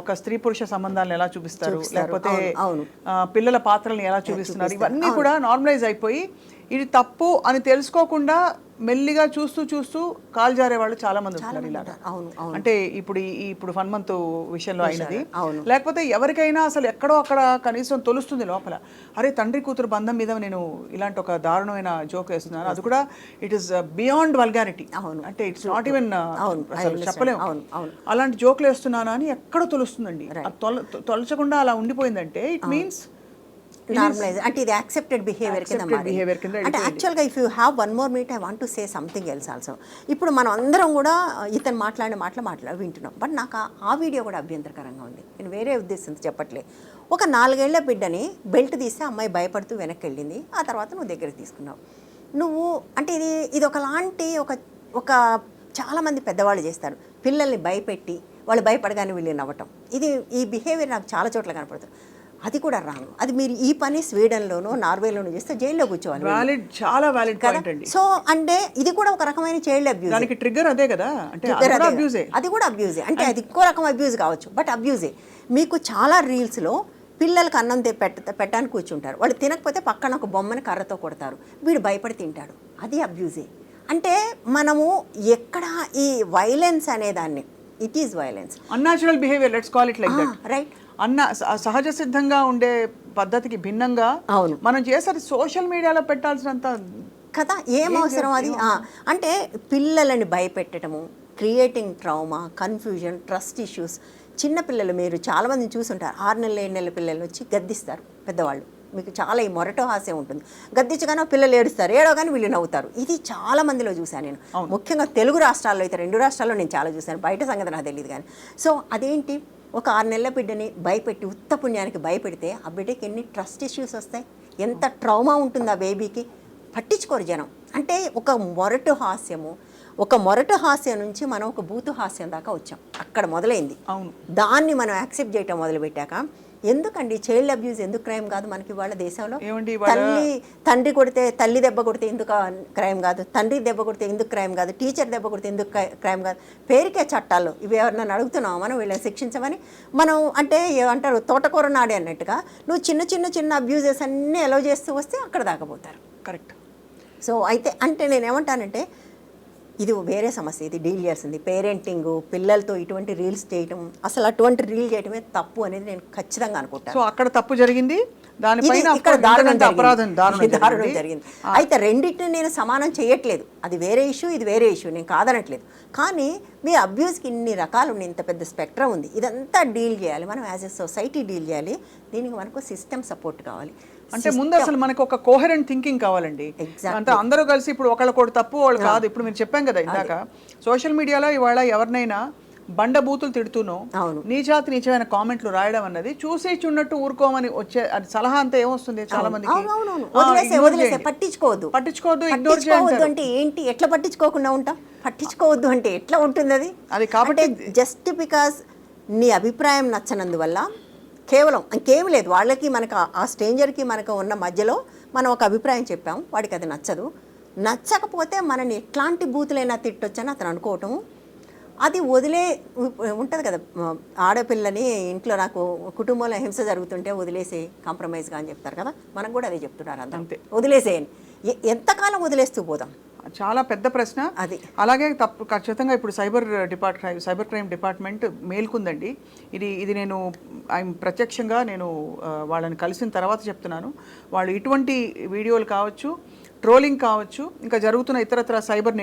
Speaker 1: ఒక స్త్రీ పురుష సంబంధాలను ఎలా చూపిస్తారు, లేకపోతే పిల్లల పాత్రలను ఎలా చూపిస్తున్నారు, ఇవన్నీ కూడా నార్మలైజ్ అయిపోయి ఇది తప్పు అని తెలుసుకోకుండా మెల్లిగా చూస్తూ కాల్ జారే వాళ్ళు చాలా మంది ఉంటున్నారు ఇలాగా. అంటే ఇప్పుడు హనుమంతు విషయంలో అయినది, లేకపోతే ఎవరికైనా అసలు ఎక్కడో అక్కడ కనీసం తొలుస్తుంది లోపల, అరే తండ్రి కూతురు బంధం మీద నేను ఇలాంటి ఒక దారుణమైన జోక్ వేస్తున్నాను, అది కూడా ఇట్ ఈస్ బియాండ్ వల్గారిటీ. అంటే ఇట్స్ నాట్ ఈవెన్ అసలు చెప్పలేము అలాంటి జోకులు వేస్తున్నానా అని ఎక్కడో తొలుస్తుందండి. తొలచకుండా అలా ఉండిపోయిందంటే ఇట్ మీన్స్
Speaker 4: నార్మలైజ్, అంటే ఇది యాక్సెప్టెడ్ బిహేవియర్ కింద. అంటే యాక్చువల్గా if you have one more minute I want to say something else also. ఇప్పుడు మనం అందరం కూడా ఇతను మాట్లాడిన మాటలు వింటున్నాం, బట్ నాకు ఆ వీడియో కూడా అభ్యంతరకరంగా ఉంది. నేను వేరే ఉద్దేశంతో చెప్పట్లే. ఒక 4 ఏళ్ల బిడ్డని బెల్ట్ తీస్తే అమ్మాయి భయపడుతూ వెనక్కి వెళ్ళింది, ఆ తర్వాత నువ్వు దగ్గరికి తీసుకున్నావు. నువ్వు అంటే ఇది ఒకలాంటి ఒక చాలామంది పెద్దవాళ్ళు చేస్తారు, పిల్లల్ని భయపెట్టి వాళ్ళు భయపడగానే వీళ్ళు నవ్వటం. ఈ బిహేవియర్ నాకు చాలా చోట్ల కనపడుతుంది. అది కూడా రాంగ్. అది మీరు ఈ పని స్వీడన్లోనో నార్వేలోనో చేస్తే జైల్లో కూర్చోవాలి.
Speaker 1: చాలా వ్యాలిడ్ పాయింట్ అండి.
Speaker 4: సో అంటే ఇది కూడా ఒక రకమైన చైల్డ్ అబ్యూజ్.
Speaker 1: దానికి ట్రిగ్గర్ అదే కదా, అంటే
Speaker 4: అది కూడా అబ్యూజే. అంటే అది ఇంకో రకం అబ్యూజ్ కావచ్చు, బట్ అబ్యూజే. మీకు చాలా రీల్స్లో పిల్లలకి అన్నం పెట్టడానికి కూర్చుంటారు, వాళ్ళు తినకపోతే పక్కన ఒక బొమ్మని కర్రతో కొడతారు, వీడు భయపడి తింటాడు, అది అబ్యూజే. అంటే మనము ఎక్కడ ఈ వైలెన్స్ అనేదాన్ని, it is violence,
Speaker 1: unnatural behaviour, let's call it like that.
Speaker 4: Right.
Speaker 1: సహజ సిద్ధంగా ఉండే పద్ధతికి భిన్నంగా మనం చేసేది సోషల్ మీడియాలో పెట్టాల్సినంత
Speaker 4: కదా ఏం అవసరం అది. అంటే పిల్లలని భయపెట్టడము, creating trauma, confusion, trust issues. చిన్నపిల్లలు మీరు చాలామందిని చూసుంటారు, 6 నెలల 7 నెలల పిల్లలు వచ్చి గద్దిస్తారు పెద్దవాళ్ళు. మీకు చాలా ఈ మొరటో హాస్యం ఉంటుంది, గద్దించగానే పిల్లలు ఏడుస్తారు, ఏడవగానే వీళ్ళు నవ్వుతారు. ఇది చాలా మందిలో చూశాను నేను, ముఖ్యంగా తెలుగు రాష్ట్రాల్లో అయితే. 2 రాష్ట్రాల్లో నేను చాలా చూశాను, బయట సంగతి నాకు తెలియదు కానీ. సో అదేంటి, ఒక 6 నెలల బిడ్డని భయపెట్టి ఉత్త పుణ్యానికి భయపెడితే ఆ బిడ్డకి ఎన్ని ట్రస్ట్ ఇష్యూస్ వస్తాయి, ఎంత ట్రామా ఉంటుంది ఆ బేబీకి. పట్టించుకోరు జనం. అంటే ఒక మొరటు హాస్యం నుంచి మనం ఒక బూతు హాస్యం దాకా వచ్చాం, అక్కడ మొదలైంది. దాన్ని మనం యాక్సెప్ట్ చేయటం మొదలుపెట్టాక ఎందుకండి చైల్డ్ అబ్యూజ్ ఎందుకు క్రైమ్ కాదు మనకి వాళ్ళ దేశంలో? తండ్రి కొడితే, తల్లి దెబ్బ కొడితే ఎందుకు క్రైమ్ కాదు? తండ్రి దెబ్బ కొడితే ఎందుకు క్రైమ్ కాదు? టీచర్ దెబ్బ కొడితే ఎందుకు క్రైమ్ కాదు? పేరుకే చట్టాలు ఇవి. ఎవరినైనా అడుగుతున్నాం మనం వీళ్ళని శిక్షించమని? మనం అంటే ఏమంటారు, తోటకూర నాడి అన్నట్టుగా నువ్వు చిన్న అబ్యూజెస్ అన్నీ అలౌ చేస్తూ వస్తే అక్కడ దాకపోతారు.
Speaker 1: కరెక్ట్.
Speaker 4: సో అయితే అంటే నేనేమంటానంటే ఇది వేరే సమస్య, ఇది డీల్ చేస్తుంది. పేరెంటింగ్, పిల్లలతో ఇటువంటి రీల్స్ చేయటం, అసలు అటువంటి రీల్ చేయటమే తప్పు అనేది నేను ఖచ్చితంగా అనుకుంటాను.
Speaker 1: సో అక్కడ తప్పు జరిగింది, దానిపైన
Speaker 4: ఇక్కడ దారుణం జరిగింది. అయితే రెండింటిని నేను సమానం చేయట్లేదు, అది వేరే ఇష్యూ, ఇది వేరే ఇష్యూ, నేను కాదనట్లేదు. కానీ మీ అబ్యూస్కి ఇన్ని రకాలు ఉన్నాయి, ఇంత పెద్ద స్పెక్ట్రమ్ ఉంది, ఇదంతా డీల్ చేయాలి మనం, యాజ్ ఎ సొసైటీ డీల్ చేయాలి. దీనికి మనకు సిస్టమ్ సపోర్ట్ కావాలి.
Speaker 1: అంటే ముందు అసలు మనకు ఒక కోహరెంట్ థింకింగ్ కావాలండి. అంటే అందరూ కలిసి ఇప్పుడు ఒకళ్ళకొకటి తప్పు వాళ్ళు కాదు. ఇప్పుడు మీరు చెప్పాం కదా ఇందాక, సోషల్ మీడియాలో ఇవాళ ఎవరినైనా బండ బూతులు తిడుతూనో నీచమైన కామెంట్లు రాయడం అన్నది చూసి చున్నట్టు ఊరుకోమని వచ్చే సలహా అంతా ఏమొస్తుంది చాలా మందికి,
Speaker 4: పట్టించుకోవద్దు,
Speaker 1: ఇగ్నోర్ చేయాలి.
Speaker 4: అంటే ఏంటి, ఎట్లా పట్టించుకోకుండా ఉంటాం? పట్టించుకోవద్దు అంటే ఎట్లా ఉంటుంది అది? కాబట్టి జస్ట్ బికాస్ నీ అభిప్రాయం నచ్చనందువల్ల కేవలం ఇంకేమి లేదు, వాళ్ళకి మనకు ఆ స్ట్రేంజర్కి మనకు ఉన్న మధ్యలో మనం ఒక అభిప్రాయం చెప్పాం, వాడికి అది నచ్చదు. నచ్చకపోతే మనని ఎట్లాంటి బూతులైనా తిట్టొచ్చని అతను అనుకోవటము, అది వదిలే ఉంటుంది కదా, ఆడపిల్లని ఇంట్లో నాకు కుటుంబంలో హింస జరుగుతుంటే వదిలేసే కాంప్రమైజ్గా అని చెప్తారు కదా, మనకు కూడా అదే చెప్తున్నారు అందరూ,
Speaker 1: అంతే.
Speaker 4: వదిలేసేయని. ఎంతకాలం వదిలేస్తూ పోదాం?
Speaker 1: చాలా పెద్ద ప్రశ్న
Speaker 4: అది.
Speaker 1: అలాగే ఖచ్చితంగా ఇప్పుడు సైబర్ క్రైమ్ డిపార్ట్మెంట్ మేల్కొందండి. ఇది నేను ప్రత్యక్షంగా నేను వాళ్ళని కలిసిన తర్వాత చెప్తున్నాను. వాళ్ళు ఇటువంటి వీడియోలు కావచ్చు, ట్రోలింగ్ కావచ్చు, ఇంకా జరుగుతున్న ఇతరత్ర సైబర్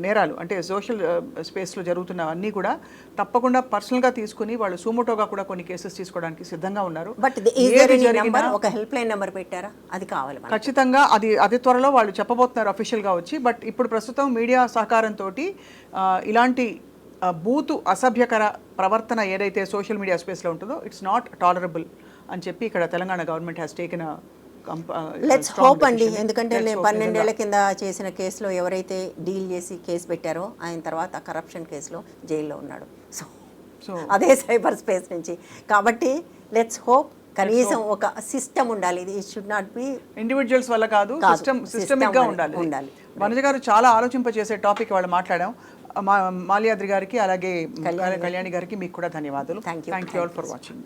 Speaker 1: నేరాలు అంటే సోషల్ స్పేస్లో జరుగుతున్న అన్నీ కూడా తప్పకుండా పర్సనల్గా తీసుకుని వాళ్ళు సుమోటోగా కూడా కొన్ని కేసెస్ తీసుకోవడానికి సిద్ధంగా ఉన్నారు.
Speaker 4: బట్ ఒక హెల్ప్ లైన్ నెంబర్ పెట్టారా? అది కావాలి మనకు.
Speaker 1: ఖచ్చితంగా అది త్వరలో వాళ్ళు చెప్పబోతున్నారు అఫీషియల్గా వచ్చి. బట్ ఇప్పుడు ప్రస్తుతం మీడియా సహకారంతో ఇలాంటి బూతు అసభ్యకర ప్రవర్తన ఏదైతే సోషల్ మీడియా స్పేస్లో ఉంటుందో ఇట్స్ నాట్ టాలరబుల్ అని చెప్పి ఇక్కడ Telangana government has taken
Speaker 4: let's hope అండి. ఎందుకంటే 12 ఏళ్ల కింద చేసిన కేసులో ఎవరైతే డీల్ చేసి కేసు పెట్టారో ఆయన తర్వాత కరప్షన్ కేసులో జైల్లో ఉన్నాడు. సో అదే సైబర్ స్పేస్ నుంచి. కాబట్టి లెట్స్ హోప్ కనీసం ఒక సిస్టమ్ ఉండాలి. ఇది షుడ్ నాట్ బి
Speaker 1: ఇండివిజువల్స్ వల్ల కాదు, సిస్టమిక్గా ఉండాలి. వనజ గారు చాలా ఆలోచింపజేసే టాపిక్ వాళ్ళు మాట్లాడాం. మాల్యాద్రి గారికి అలాగే కళ్యాణి గారికి మీకు కూడా ధన్యవాదాలు.
Speaker 4: Thank you
Speaker 1: all for watching.